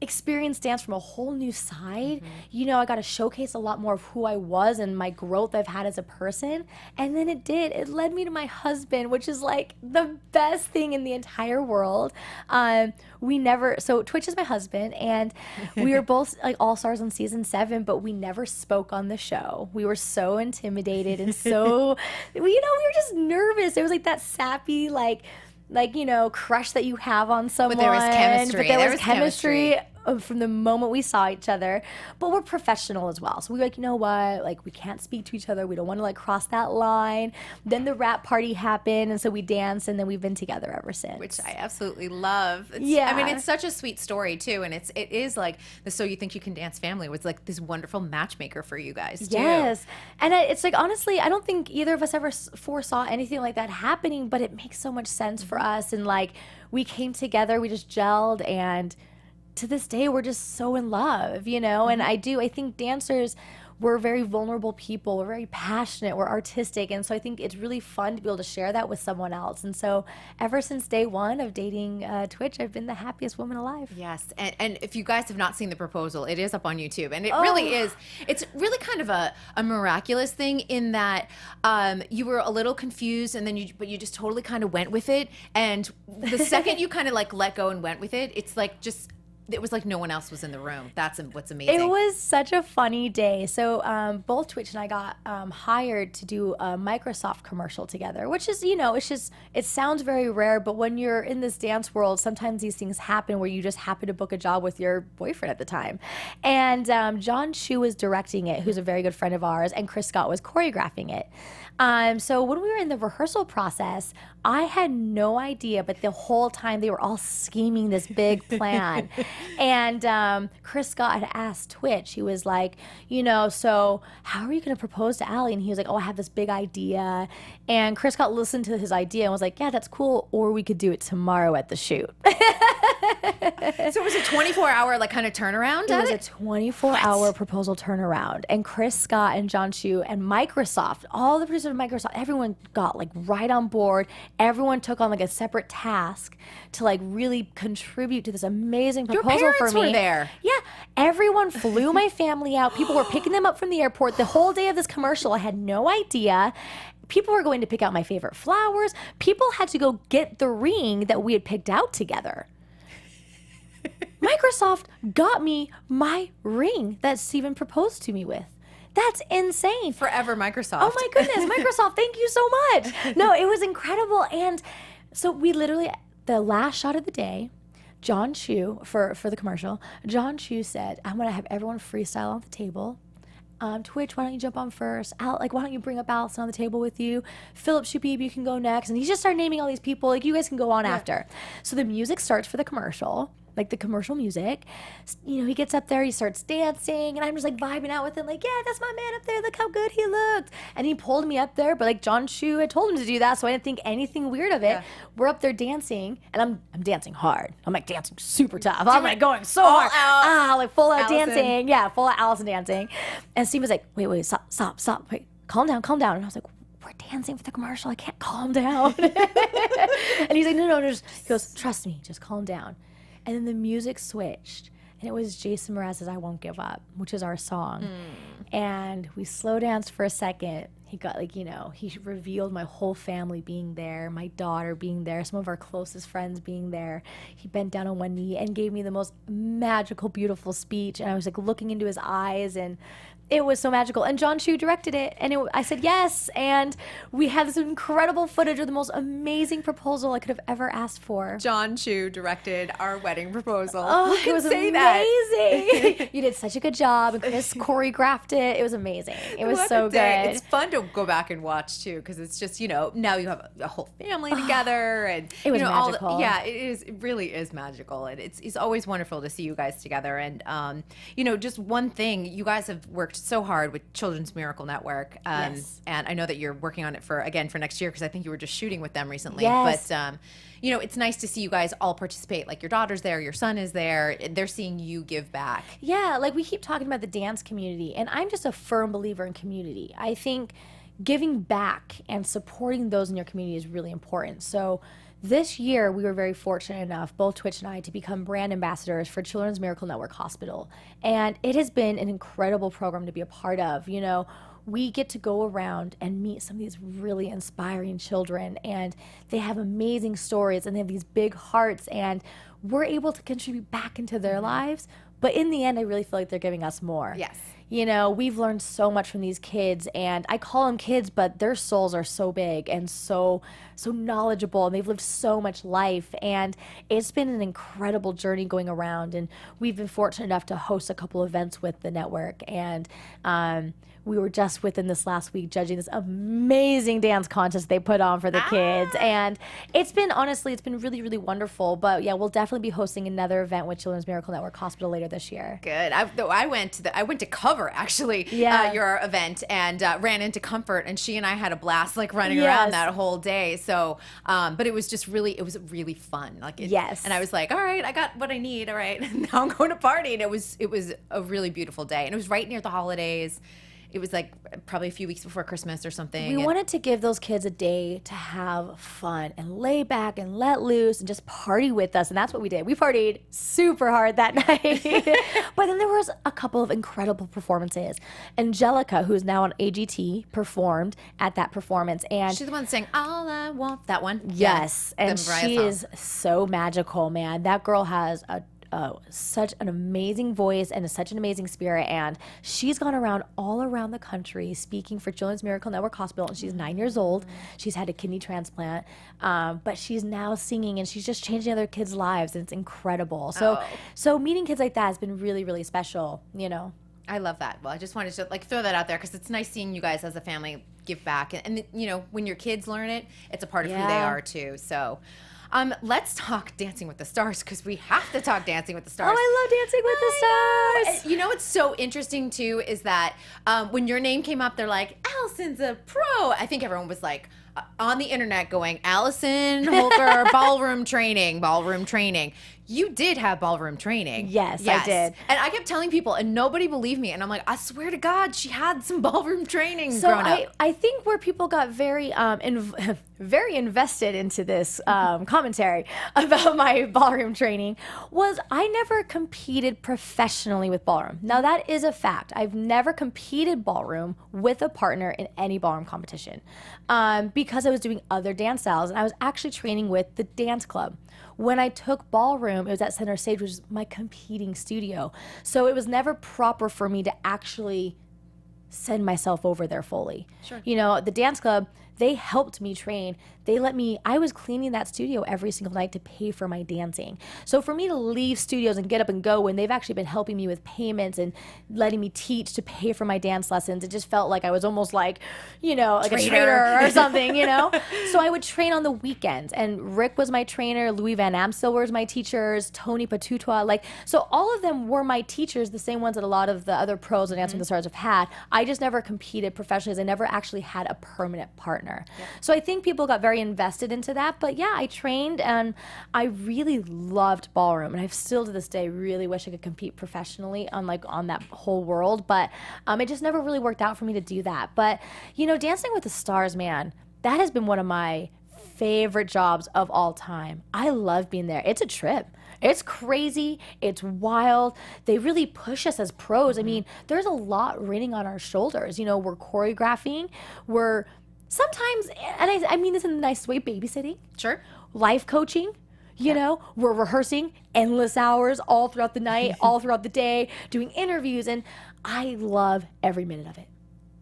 experience dance from a whole new side. I got to showcase a lot more of who I was and my growth I've had as a person. And then it led me to my husband, which is the best thing in the entire world. So Twitch is my husband, and we were both all-stars on season 7, but we never spoke on the show. We were so intimidated and so, we were just nervous. It was that sappy, crush that you have on someone. But there was chemistry. There was chemistry from the moment we saw each other. But we're professional as well. So we were you know what? We can't speak to each other. We don't want to cross that line. Then the rap party happened, and so we danced, and then we've been together ever since. Which I absolutely love. It's such a sweet story too, and it is the So You Think You Can Dance family was this wonderful matchmaker for you guys too. Yes, and it's honestly, I don't think either of us ever foresaw anything like that happening, but it makes so much sense for us, and we came together, we just gelled, and to this day we're just so in love, and I think dancers, we're very vulnerable people, we're very passionate, we're artistic, and so I think it's really fun to be able to share that with someone else. And so ever since day one of dating Twitch, I've been the happiest woman alive. Yes, and if you guys have not seen the proposal, it is up on YouTube, and it really is. It's really kind of a miraculous thing in that you were a little confused, and then you just totally kind of went with it, and the second you kind of let go and went with it, it's it was no one else was in the room. That's what's amazing. It was such a funny day. So both Twitch and I got hired to do a Microsoft commercial together, which is, it sounds very rare, but when you're in this dance world, sometimes these things happen where you just happen to book a job with your boyfriend at the time. And John Chu was directing it, who's a very good friend of ours, and Chris Scott was choreographing it. So when we were in the rehearsal process, I had no idea, but the whole time they were all scheming this big plan. And Chris Scott had asked Twitch, he was so how are you going to propose to Allie? And he was I have this big idea. And Chris Scott listened to his idea and was yeah, that's cool. Or we could do it tomorrow at the shoot. So it was a 24-hour kind of turnaround? It was a 24-hour proposal turnaround. And Chris Scott and John Chu and Microsoft, all the producers of Microsoft, everyone got right on board. Everyone took on a separate task to really contribute to this amazing proposal for me. Your parents were there. Yeah. Everyone flew my family out. People were picking them up from the airport the whole day of this commercial. I had no idea. people were going to pick out my favorite flowers. People had to go get the ring that we had picked out together. Microsoft got me my ring that Steven proposed to me with. That's insane. Forever Microsoft. Oh my goodness, Microsoft, thank you so much. No, it was incredible. And so we literally, the last shot of the day, John Chu, for the commercial, John Chu said, I'm going to have everyone freestyle on the table. Twitch, why don't you jump on first? Why don't you bring up Allison on the table with you? Philip Shubib, you can go next. And he just started naming all these people. Like, you guys can go on after. So the music starts for the commercial, like the commercial music. You know, he gets up there, he starts dancing, and I'm just like vibing out with him, like, yeah, that's my man up there. Look how good he looked. And he pulled me up there, but like John Chu had told him to do that, so I didn't think anything weird of it. Yeah. We're up there dancing, and I'm dancing hard. I'm like dancing super tough. I'm like going so hard. Like full out Allison. Dancing. Yeah, full out Allison dancing. And Steve was like, wait, stop. Wait, calm down. And I was like, we're dancing for the commercial. I can't calm down. And he's like, no, just, he goes, trust me, just calm down. And then the music switched, and it was Jason Mraz's I Won't Give Up, which is our song. And we slow danced for a second. He got he revealed my whole family being there, my daughter being there, some of our closest friends being there. He bent down on one knee and gave me the most magical, beautiful speech. And I was like looking into his eyes, and it was so magical. And John Chu directed it, and I said yes. And we had this incredible footage of the most amazing proposal I could have ever asked for. John Chu directed our wedding proposal. Oh, it was amazing. You did such a good job, and Chris choreographed it. It was amazing. It was so good. It's fun to go back and watch too, because it's just now you have a whole family together, and it was magical. It really is magical, and it's always wonderful to see you guys together. And just one thing, you guys have worked so hard with Children's Miracle Network, yes. And I know that you're working on it for next year, because I think you were just shooting with them recently. Yes. But it's nice to see you guys all participate. Like, your daughter's there, your son is there, they're seeing you give back. Yeah, like we keep talking about the dance community, and I'm just a firm believer in community. I think giving back and supporting those in your community is really important. So this year, we were very fortunate enough, both Twitch and I, to become brand ambassadors for Children's Miracle Network Hospital. And it has been an incredible program to be a part of. We get to go around and meet some of these really inspiring children, and they have amazing stories, and they have these big hearts, and we're able to contribute back into their lives. But in the end, I really feel like they're giving us more. Yes. We've learned so much from these kids, and I call them kids, but their souls are so big and so knowledgeable, and they've lived so much life, and it's been an incredible journey going around. And we've been fortunate enough to host a couple events with the network, and we were just within this last week judging this amazing dance contest they put on for the kids, and it's been really, really wonderful. But yeah, we'll definitely be hosting another event with Children's Miracle Network Hospital later this year. Good. I went to cover actually your event, and ran into Comfort, and she and I had a blast running around that whole day. So, but it was really fun. Yes. And I was like, all right, I got what I need. All right, now I'm going to party, and it was a really beautiful day, and it was right near the holidays. It was probably a few weeks before Christmas or something. We wanted to give those kids a day to have fun and lay back and let loose and just party with us. And that's what we did. We partied super hard that night. But then there was a couple of incredible performances. Angelica, who's now on AGT, performed at that performance. And she's the one saying, all I want, that one. Yes. Yeah, and she is so magical, man. That girl has such an amazing voice and such an amazing spirit, and she's gone around all around the country speaking for Children's Miracle Network Hospital, and she's 9 years old. She's had a kidney transplant, but she's now singing, and she's just changing other kids' lives, and it's incredible. So meeting kids like that has been really, really special, I love that. Well, I just wanted to throw that out there, because it's nice seeing you guys as a family give back, and when your kids learn it, it's a part of who they are too. So let's talk Dancing with the Stars, because we have to talk Dancing with the Stars. Oh, I love Dancing with the Stars. What's so interesting too is that when your name came up, they're like, Allison's a pro. I think everyone was on the internet going, Allison Holker, ballroom training. You did have ballroom training. Yes, I did. And I kept telling people, and nobody believed me. And I'm like, I swear to God, she had some ballroom training growing up. I think where people got very very invested into this commentary about my ballroom training was I never competed professionally with ballroom. Now, that is a fact. I've never competed ballroom with a partner in any ballroom competition because I was doing other dance styles, and I was actually training with the dance club. When I took ballroom, it was at Center Stage, which is my competing studio. So it was never proper for me to actually send myself over there fully. Sure. You know, the dance club, they helped me train. I was cleaning that studio every single night to pay for my dancing. So for me to leave studios and get up and go when they've actually been helping me with payments and letting me teach to pay for my dance lessons, it just felt like I was almost like, you know, like a traitor or something, you know? So I would train on the weekends, and Rick was my trainer, Louis Van Amstel was my teachers, Tony Patutwa, so all of them were my teachers, the same ones that a lot of the other pros on Dancing with the Stars have had. I just never competed professionally, as I never actually had a permanent partner. Yeah. So I think people got very invested into that, but yeah, I trained and I really loved ballroom, and I still to this day really wish I could compete professionally on that whole world, but it just never really worked out for me to do that. But you know, Dancing with the Stars, man, that has been one of my favorite jobs of all time. I love being there. It's a trip. It's crazy. It's wild. They really push us as pros. I mean, there's a lot raining on our shoulders. You know, we're choreographing. We're sometimes, and I mean this in the nicest way, babysitting. Sure. Life coaching. You know, we're rehearsing endless hours all throughout the night, all throughout the day, doing interviews, and I love every minute of it.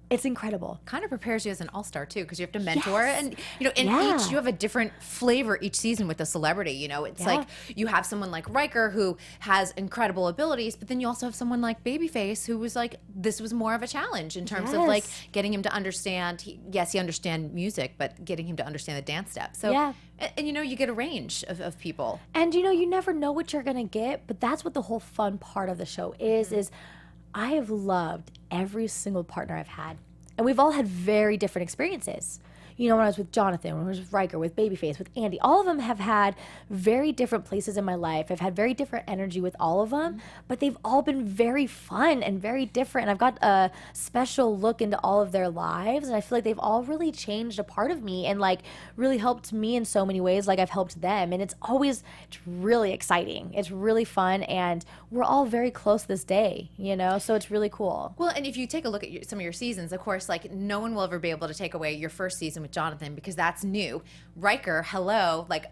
It's incredible. Kind of prepares you as an all-star too, because you have to mentor, Yes. and you know, in each you have a different flavor each season with a celebrity. You know, it's like you have someone like Riker who has incredible abilities, but then you also have someone like Babyface who was like, this was more of a challenge in terms of like getting him to understand. He understands music, but getting him to understand the dance steps. So, and you know, you get a range of people. And you know, you never know what you're gonna get, but that's what the whole fun part of the show is I have loved every single partner I've had. And we've all had very different experiences. You know, when I was with Jonathan, when I was with Riker, with Babyface, with Andy, all of them have had very different places in my life. I've had very different energy with all of them, but they've all been very fun and very different. And I've got a special look into all of their lives. And I feel like they've all really changed a part of me and like really helped me in so many ways, like I've helped them. And it's really exciting. It's really fun. And we're all very close this day, you know? So it's really cool. Well, and if you take a look at some of your seasons, of course, like no one will ever be able to take away your first season with Jonathan because that's new. Riker, hello. Like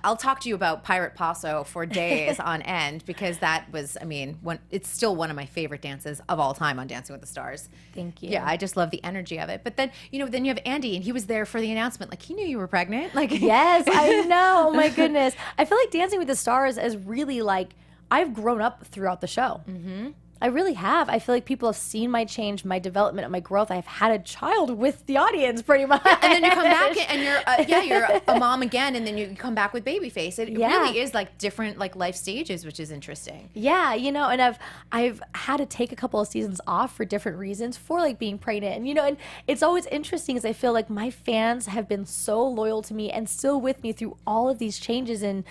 I'll talk to you about Pirate Paso for days on end because that was, I mean, it's still one of my favorite dances of all time on Dancing with the Stars. Thank you. Yeah, I just love the energy of it. But then, you know, then you have Andy and he was there for the announcement. Like he knew you were pregnant. Like yes, I know. Oh my goodness. I feel like Dancing with the Stars is really like, I've grown up throughout the show. Mm-hmm. I really have. I feel like people have seen my change, my development, and my growth. I've had a child with the audience, pretty much. Yeah, and then you come back and you're a mom again, and then you come back with Babyface. It really is like different like life stages, which is interesting. Yeah, you know, and I've had to take a couple of seasons off for different reasons, for like being pregnant, and you know, and it's always interesting because I feel like my fans have been so loyal to me and still with me through all of these changes and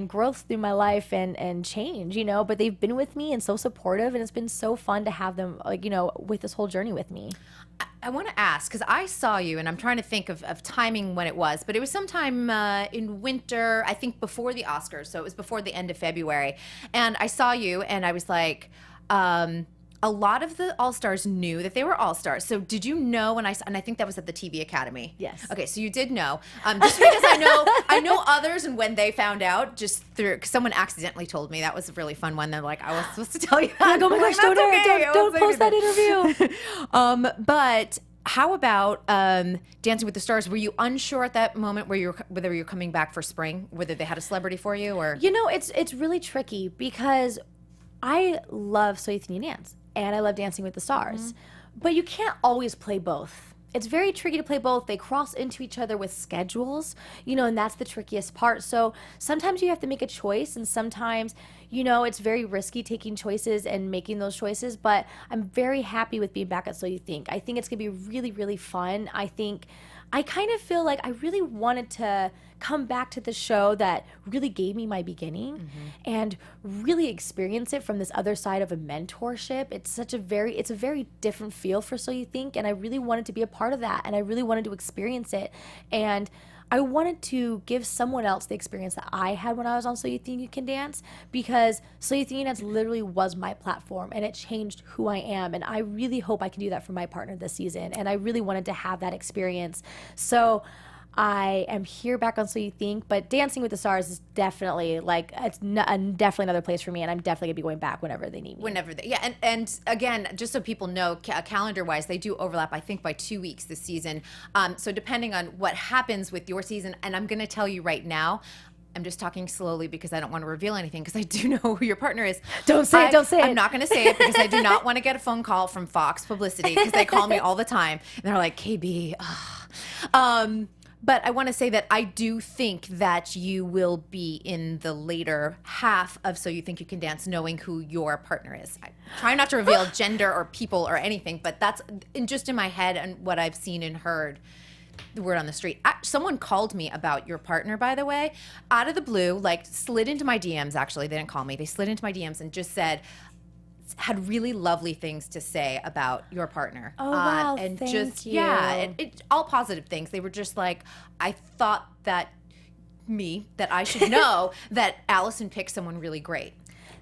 growth through my life and change, you know. But they've been with me and so supportive, and it's been so fun to have them, like, you know, with this whole journey with me. I want to ask, because I saw you, and I'm trying to think of timing when it was, but it was sometime in winter, I think before the Oscars, so it was before the end of February, and I saw you, and I was like, a lot of the All-Stars knew that they were All-Stars. So did you know and I think that was at the TV Academy? Yes. Okay, so you did know. Just because I know others and when they found out, just through, cause someone accidentally told me. That was a really fun one. They're like, I was supposed to tell you that. Like, oh my gosh, don't post that interview. But how about Dancing with the Stars? Were you unsure at that moment whether you're coming back for spring, whether they had a celebrity for you or? You know, it's really tricky because I love SYTYCD dance. And I love Dancing with the Stars. But you can't always play both. It's very tricky to play both. They cross into each other with schedules, you know, and that's the trickiest part. So sometimes you have to make a choice, and sometimes, you know, it's very risky taking choices and making those choices. But I'm very happy with being back at So You Think. I think it's going to be really, really fun. I think I kind of feel like I really wanted to come back to the show that really gave me my beginning and really experience it from this other side of a mentorship. It's a very different feel for So You Think, and I really wanted to be a part of that, and I really wanted to experience it. And I wanted to give someone else the experience that I had when I was on So You Think You Can Dance, because So You Think You Can Dance literally was my platform, and it changed who I am. And I really hope I can do that for my partner this season. And I really wanted to have that experience. So I am here back on So You Think, but Dancing with the Stars is definitely definitely another place for me, and I'm definitely gonna be going back whenever they need me. And again, just so people know, calendar-wise, they do overlap, I think, by 2 weeks this season. So depending on what happens with your season, and I'm gonna tell you right now, I'm just talking slowly because I don't want to reveal anything, because I do know who your partner is. Don't say it. I'm not going to say it because I do not want to get a phone call from Fox Publicity, because they call me all the time and they're like, KB, but I want to say that I do think that you will be in the later half of So You Think You Can Dance, knowing who your partner is. I try not to reveal gender or people or anything, but that's just in my head and what I've seen and heard. The word on the street. Someone called me about your partner, by the way, out of the blue, like slid into my DMs. Actually, they didn't call me. They slid into my DMs and just had really lovely things to say about your partner. Oh, wow, and thank just you. Yeah, it all positive things. They were just like, I thought that I should know that Allison picked someone really great.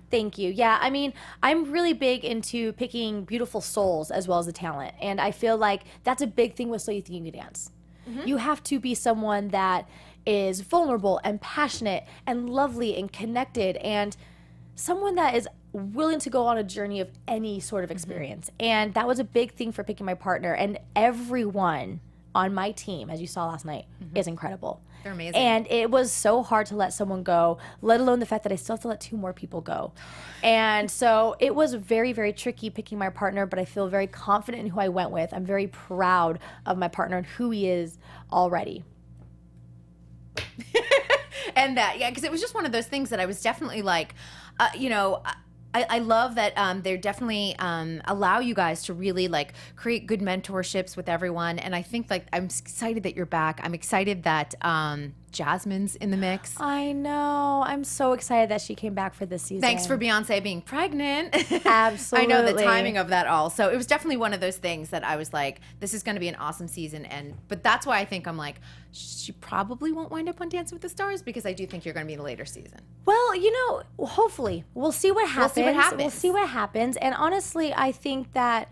Thank you. Yeah, I mean, I'm really big into picking beautiful souls as well as the talent, and I feel like that's a big thing with So You Think You Can Dance. You have to be someone that is vulnerable and passionate and lovely and connected, and someone that is willing to go on a journey of any sort of experience. And that was a big thing for picking my partner. And everyone on my team, as you saw last night, is incredible. They're amazing. And it was so hard to let someone go, let alone the fact that I still have to let 2 more people go. And so it was very, very tricky picking my partner, but I feel very confident in who I went with. I'm very proud of my partner and who he is already. And because it was just one of those things that I was definitely like, I love that they definitely allow you guys to really like create good mentorships with everyone. And I think like I'm excited that you're back. I'm excited that Jasmine's in the mix. I know. I'm so excited that she came back for this season. Thanks for Beyonce being pregnant. Absolutely. I know the timing of that all. So it was definitely one of those things that I was like, this is going to be an awesome season. But that's why I think I'm like, she probably won't wind up on Dancing with the Stars, because I do think you're going to be in the later season. Well, hopefully. We'll see what happens. We'll see what happens. And honestly, I think that,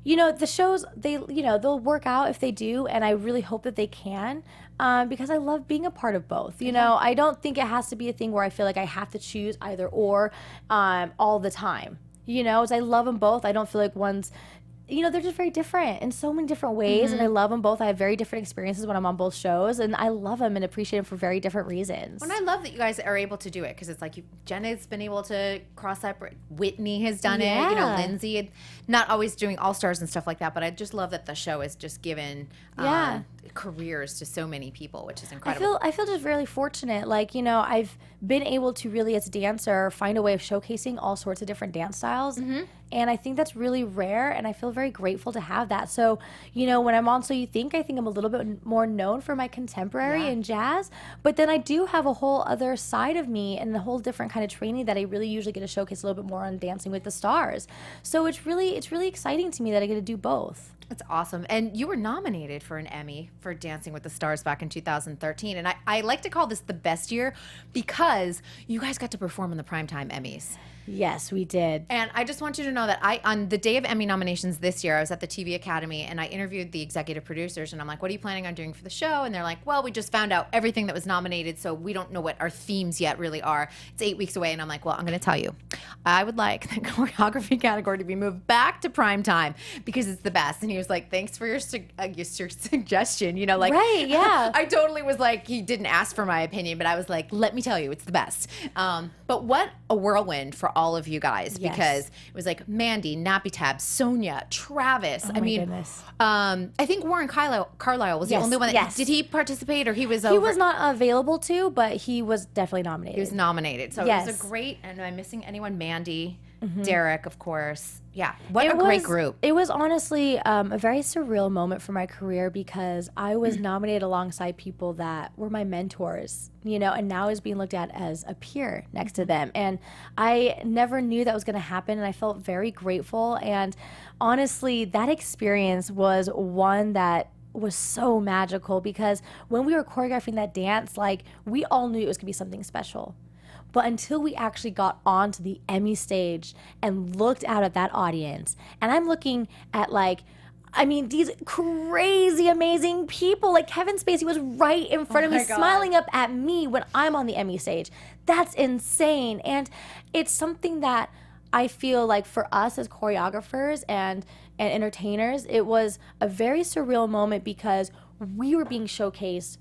the shows, they'll work out if they do, and I really hope that they can, because I love being a part of both. I don't think it has to be a thing where I feel like I have to choose either or all the time. As I love them both, I don't feel like one's, they're just very different in so many different ways, and I love them both. I have very different experiences when I'm on both shows, and I love them and appreciate them for very different reasons. And I love that you guys are able to do it, because it's like Jenna's been able to cross that. Whitney has done it. Lindsay, not always doing All Stars and stuff like that, but I just love that the show has just given careers to so many people, which is incredible. I feel just really fortunate. Like, I've been able to really, as a dancer, find a way of showcasing all sorts of different dance styles. And I think that's really rare, and I feel very grateful to have that. So, when I'm on So You Think, I think I'm a little bit more known for my contemporary and jazz, but then I do have a whole other side of me and a whole different kind of training that I really usually get to showcase a little bit more on Dancing with the Stars. So it's really exciting to me that I get to do both. That's awesome. And you were nominated for an Emmy for Dancing with the Stars back in 2013. And I like to call this the best year, because you guys got to perform in the Primetime Emmys. Yes, we did. And I just want you to know that on the day of Emmy nominations this year, I was at the TV Academy and I interviewed the executive producers, and I'm like, what are you planning on doing for the show? And they're like, well, we just found out everything that was nominated, so we don't know what our themes yet really are. It's 8 weeks away. And I'm like, well, I'm going to tell you, I would like the choreography category to be moved back to primetime, because it's the best. And he was like, thanks for your suggestion. Right, yeah. I totally was like, he didn't ask for my opinion, but I was like, let me tell you, it's the best. But what a whirlwind for all of you guys, because it was like Mandy, Nappy Tab, Sonia, Travis. Oh my goodness. I think Warren Carlisle was the only one that did he participate, or he was He was not available to, but he was definitely nominated. He was nominated. So it was a great, and am I missing anyone? Mandy. Derek, of course. Yeah, what a great group. It was honestly a very surreal moment for my career because I was nominated alongside people that were my mentors, you know, and now is being looked at as a peer next to them. And I never knew that was going to happen, and I felt very grateful. And honestly, that experience was one that was so magical because when we were choreographing that dance, like, we all knew it was going to be something special. But until we actually got onto the Emmy stage and looked out at that audience, and I'm looking at, like, I mean, these crazy, amazing people. Like, Kevin Spacey was right in front of me, smiling up at me when I'm on the Emmy stage. That's insane. And it's something that I feel like for us as choreographers and entertainers, it was a very surreal moment because we were being showcased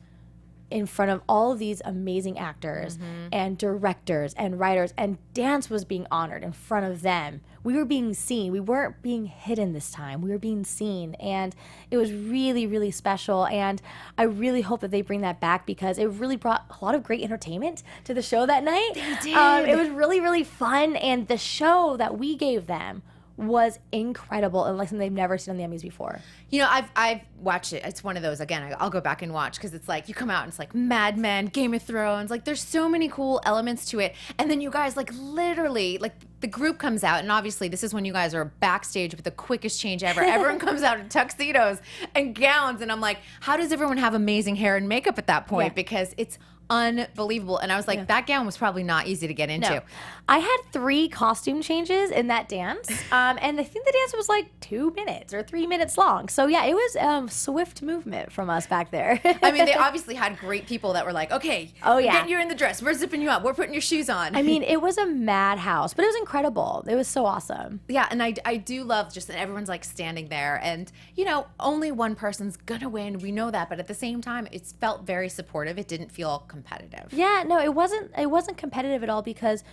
in front of all of these amazing actors and directors and writers, and dance was being honored in front of them. We were being seen. We weren't being hidden this time. We were being seen, and it was really, really special. And I really hope that they bring that back because it really brought a lot of great entertainment to the show that night. They did. It was really, really fun, and the show that we gave them was incredible and like something they've never seen on the Emmys before. You know, I've watched it. It's one of those, again, I'll go back and watch because it's like you come out and it's like Mad Men, Game of Thrones. Like, there's so many cool elements to it. And then you guys, like, literally, like, the group comes out, and obviously this is when you guys are backstage with the quickest change ever. Everyone comes out in tuxedos and gowns, and I'm like, how does everyone have amazing hair and makeup at that point? Yeah. Because it's unbelievable. And I was like, that gown was probably not easy to get into. No. I had 3 costume changes in that dance, and I think the dance was like 2 minutes or 3 minutes long. So yeah, it was swift movement from us back there. I mean, they obviously had great people that were like, okay, Oh, yeah. we're getting you in the dress, we're zipping you up, we're putting your shoes on. I mean, it was a madhouse, but it was incredible. It was so awesome. Yeah, and I do love just that everyone's like standing there, and you know, only one person's gonna win. We know that, but at the same time, it felt very supportive. It didn't feel competitive. Yeah, no, it wasn't competitive at all because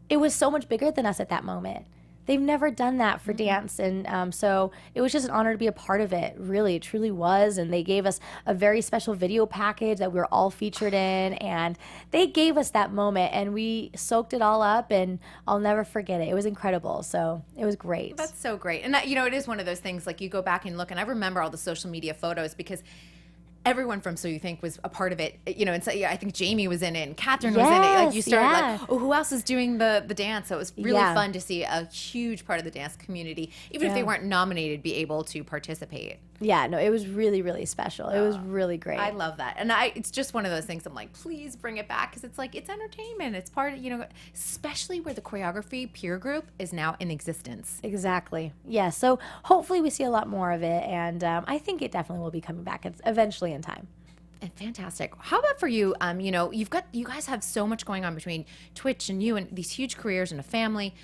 it was so much bigger than us at that moment. They've never done that for dance, and so it was just an honor to be a part of it. Really, it truly was, and they gave us a very special video package that we were all featured in, and they gave us that moment, and we soaked it all up, and I'll never forget it. It was incredible, so it was great. That's so great. And that, you know, it is one of those things, like, you go back and look, and I remember all the social media photos because everyone from So You Think was a part of it, you know, and so yeah, I think Jamie was in it and Catherine was in it. Like, you started like, oh, who else is doing the dance? So it was really fun to see a huge part of the dance community, even if they weren't nominated, be able to participate. Yeah, no, it was really, really special. It was really great. I love that. And it's just one of those things I'm like, please bring it back because it's like, it's entertainment. It's part of, you know, especially where the choreography peer group is now in existence. Exactly. Yeah, so hopefully we see a lot more of it, and I think it definitely will be coming back eventually in time. And fantastic. How about for you? You know, you guys have so much going on between Twitch and you and these huge careers and a family.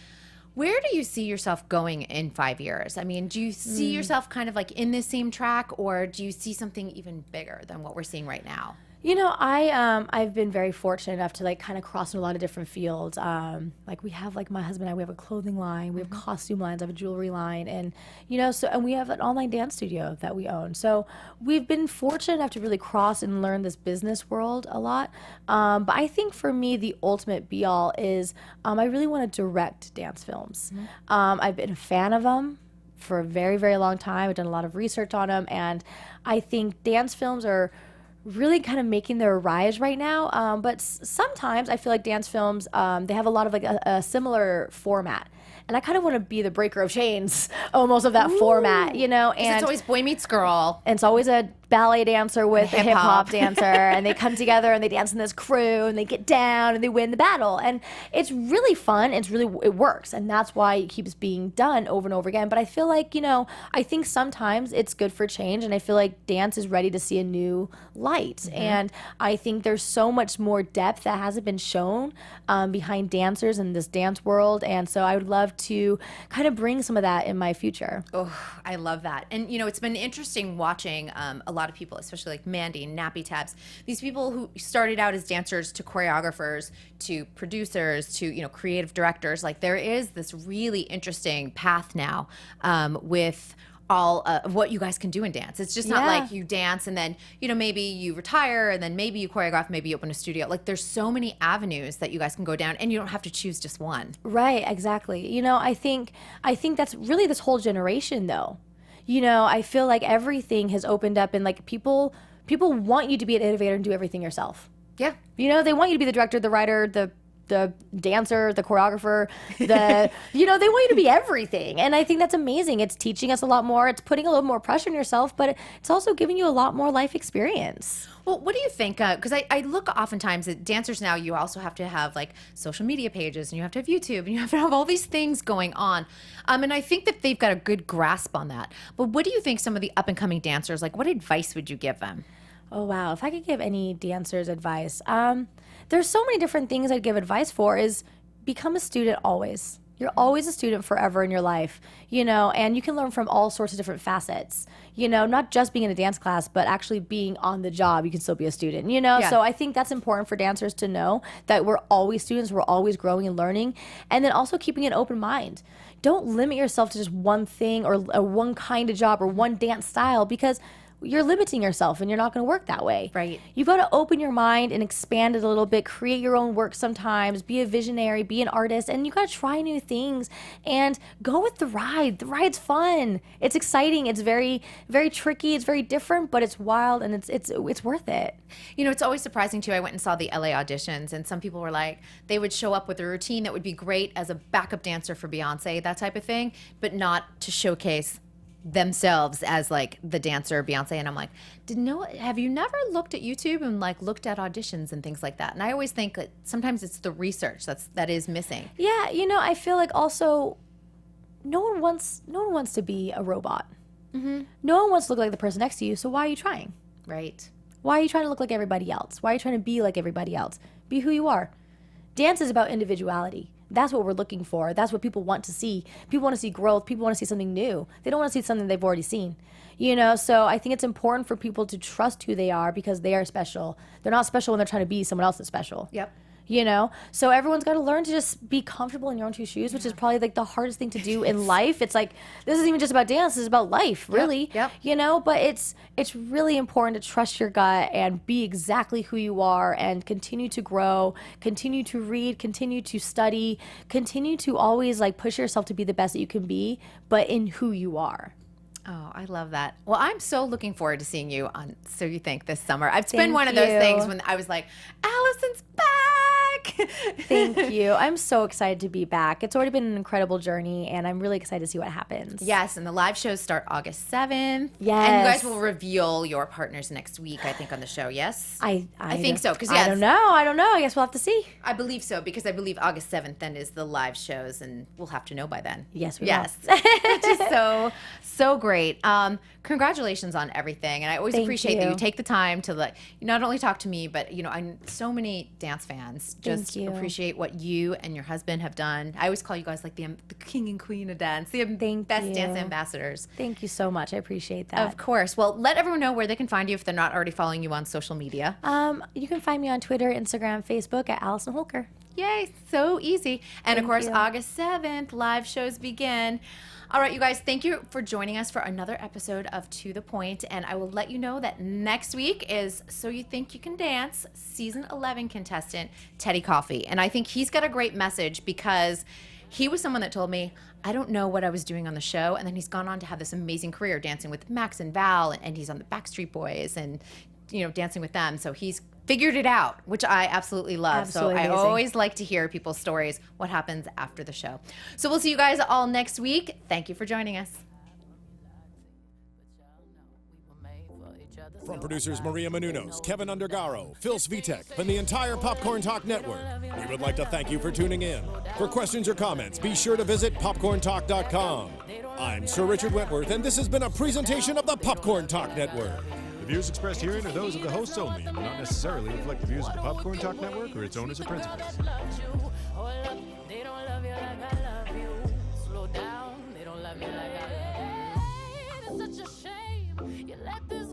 Where do you see yourself going in 5 years? I mean, do you see yourself kind of like in this same track, or do you see something even bigger than what we're seeing right now? You know, I've been very fortunate enough to like kind of cross in a lot of different fields. Like we have like my husband and I, we have a clothing line, we have costume lines, I have a jewelry line, and you know, so and we have an online dance studio that we own. So we've been fortunate enough to really cross and learn this business world a lot. But I think for me, the ultimate be all is I really want to direct dance films. I've been a fan of them for a very, very long time. I've done a lot of research on them, and I think dance films are really kind of making their rise right now. But sometimes I feel like dance films, they have a lot of like a similar format. And I kind of want to be the breaker of chains almost of that format, you know? And it's always boy meets girl. And it's always a ballet dancer with a hip hop dancer, and they come together and they dance in this crew and they get down and they win the battle. And it's really fun. It works. And that's why it keeps being done over and over again. But I feel like, you know, I think sometimes it's good for change. And I feel like dance is ready to see a new light. And I think there's so much more depth that hasn't been shown behind dancers in this dance world. And so I would love to kind of bring some of that in my future. Oh, I love that. And, you know, it's been interesting watching a lot of people, especially like Mandy, Nappy Tabs, these people who started out as dancers to choreographers to producers to, you know, creative directors. Like, there is this really interesting path now with all of what you guys can do in dance. It's just not like you dance and then, you know, maybe you retire and then maybe you choreograph, maybe you open a studio. Like there's so many avenues that you guys can go down and you don't have to choose just one. Right, exactly. You know, I think that's really this whole generation though. You know, I feel like everything has opened up and like people want you to be an innovator and do everything yourself. Yeah. You know, they want you to be the director, the writer, the dancer, the choreographer, you know, they want you to be everything. And I think that's amazing. It's teaching us a lot more. It's putting a little more pressure on yourself, but it's also giving you a lot more life experience. Well, what do you think? Because I look oftentimes at dancers now, you also have to have like social media pages and you have to have YouTube and you have to have all these things going on. And I think that they've got a good grasp on that. But what do you think some of the up and coming dancers, like what advice would you give them? Oh, wow. If I could give any dancers advice, there's so many different things I'd give advice for is become a student always. You're always a student forever in your life, you know, and you can learn from all sorts of different facets, you know, not just being in a dance class, but actually being on the job. You can still be a student, you know? Yeah. So I think that's important for dancers to know that we're always students. We're always growing and learning. And then also keeping an open mind. Don't limit yourself to just one thing or one kind of job or one dance style because you're limiting yourself and you're not going to work that way. Right. You've got to open your mind and expand it a little bit, create your own work sometimes, be a visionary, be an artist, and you got to try new things and go with the ride. The ride's fun. It's exciting. It's very, very tricky. It's very different, but it's wild and it's worth it. You know, it's always surprising too. I went and saw the LA auditions and some people were like, they would show up with a routine that would be great as a backup dancer for Beyonce, that type of thing, but not to showcase themselves as like the dancer Beyonce. And I'm like, have you never looked at YouTube and like looked at auditions and things like that? And I always think that sometimes it's the research that is missing. Yeah, you know, I feel like also no one wants to be a robot. Mm-hmm. No one wants to look like the person next to you, so why are you trying? Right. Why are you trying to look like everybody else? Why are you trying to be like everybody else? Be who you are. Dance is about individuality. That's what we're looking for. That's what people want to see. People want to see growth. People want to see something new. They don't want to see something they've already seen. You know, so I think it's important for people to trust who they are because they are special. They're not special when they're trying to be someone else that's special. Yep. You know, so everyone's got to learn to just be comfortable in your own two shoes, which is probably like the hardest thing to do in life. It's like, this isn't even just about dance, it's about life, really. Yep. You know, but it's really important to trust your gut and be exactly who you are and continue to grow, continue to read, continue to study, continue to always like push yourself to be the best that you can be, but in who you are. Oh, I love that. Well, I'm so looking forward to seeing you on So You Think this summer. It's been one of those things when I was like, Allison's back. Thank you. I'm so excited to be back. It's already been an incredible journey, and I'm really excited to see what happens. Yes, and the live shows start August 7th. Yes. And you guys will reveal your partners next week, I think, on the show, yes? I think so. I don't know. I guess we'll have to see. I believe so, because I believe August 7th then is the live shows, and we'll have to know by then. Yes, we will. Which is so great. Congratulations on everything, and I always appreciate that you take the time to you not only talk to me, but so many dance fans just appreciate what you and your husband have done. I always call you guys like the king and queen of dance, the best dance ambassadors. Thank you so much. I appreciate that. Of course. Well, let everyone know where they can find you if they're not already following you on social media. You can find me on Twitter, Instagram, Facebook at Allison Holker. Yay, so easy. And of course, August 7th, live shows begin. All right, you guys, thank you for joining us for another episode of To The Point. And I will let you know that next week is So You Think You Can Dance, Season 11 contestant, Teddy Coffey. And I think he's got a great message because he was someone that told me, I don't know what I was doing on the show. And then he's gone on to have this amazing career dancing with Max and Val. And he's on the Backstreet Boys and, dancing with them. So he's figured it out, which I absolutely love. Absolutely so amazing. I always like to hear people's stories, what happens after the show. So we'll see you guys all next week. Thank you for joining us. From producers Maria Menounos, Kevin Undergaro, Phil Svitek, and the entire Popcorn Talk Network, we would like to thank you for tuning in. For questions or comments, be sure to visit popcorntalk.com. I'm Sir Richard Wentworth, and this has been a presentation of the Popcorn Talk Network. The views expressed herein are those of the hosts only and do not necessarily reflect the views of the Popcorn Talk Network or its owners or principals.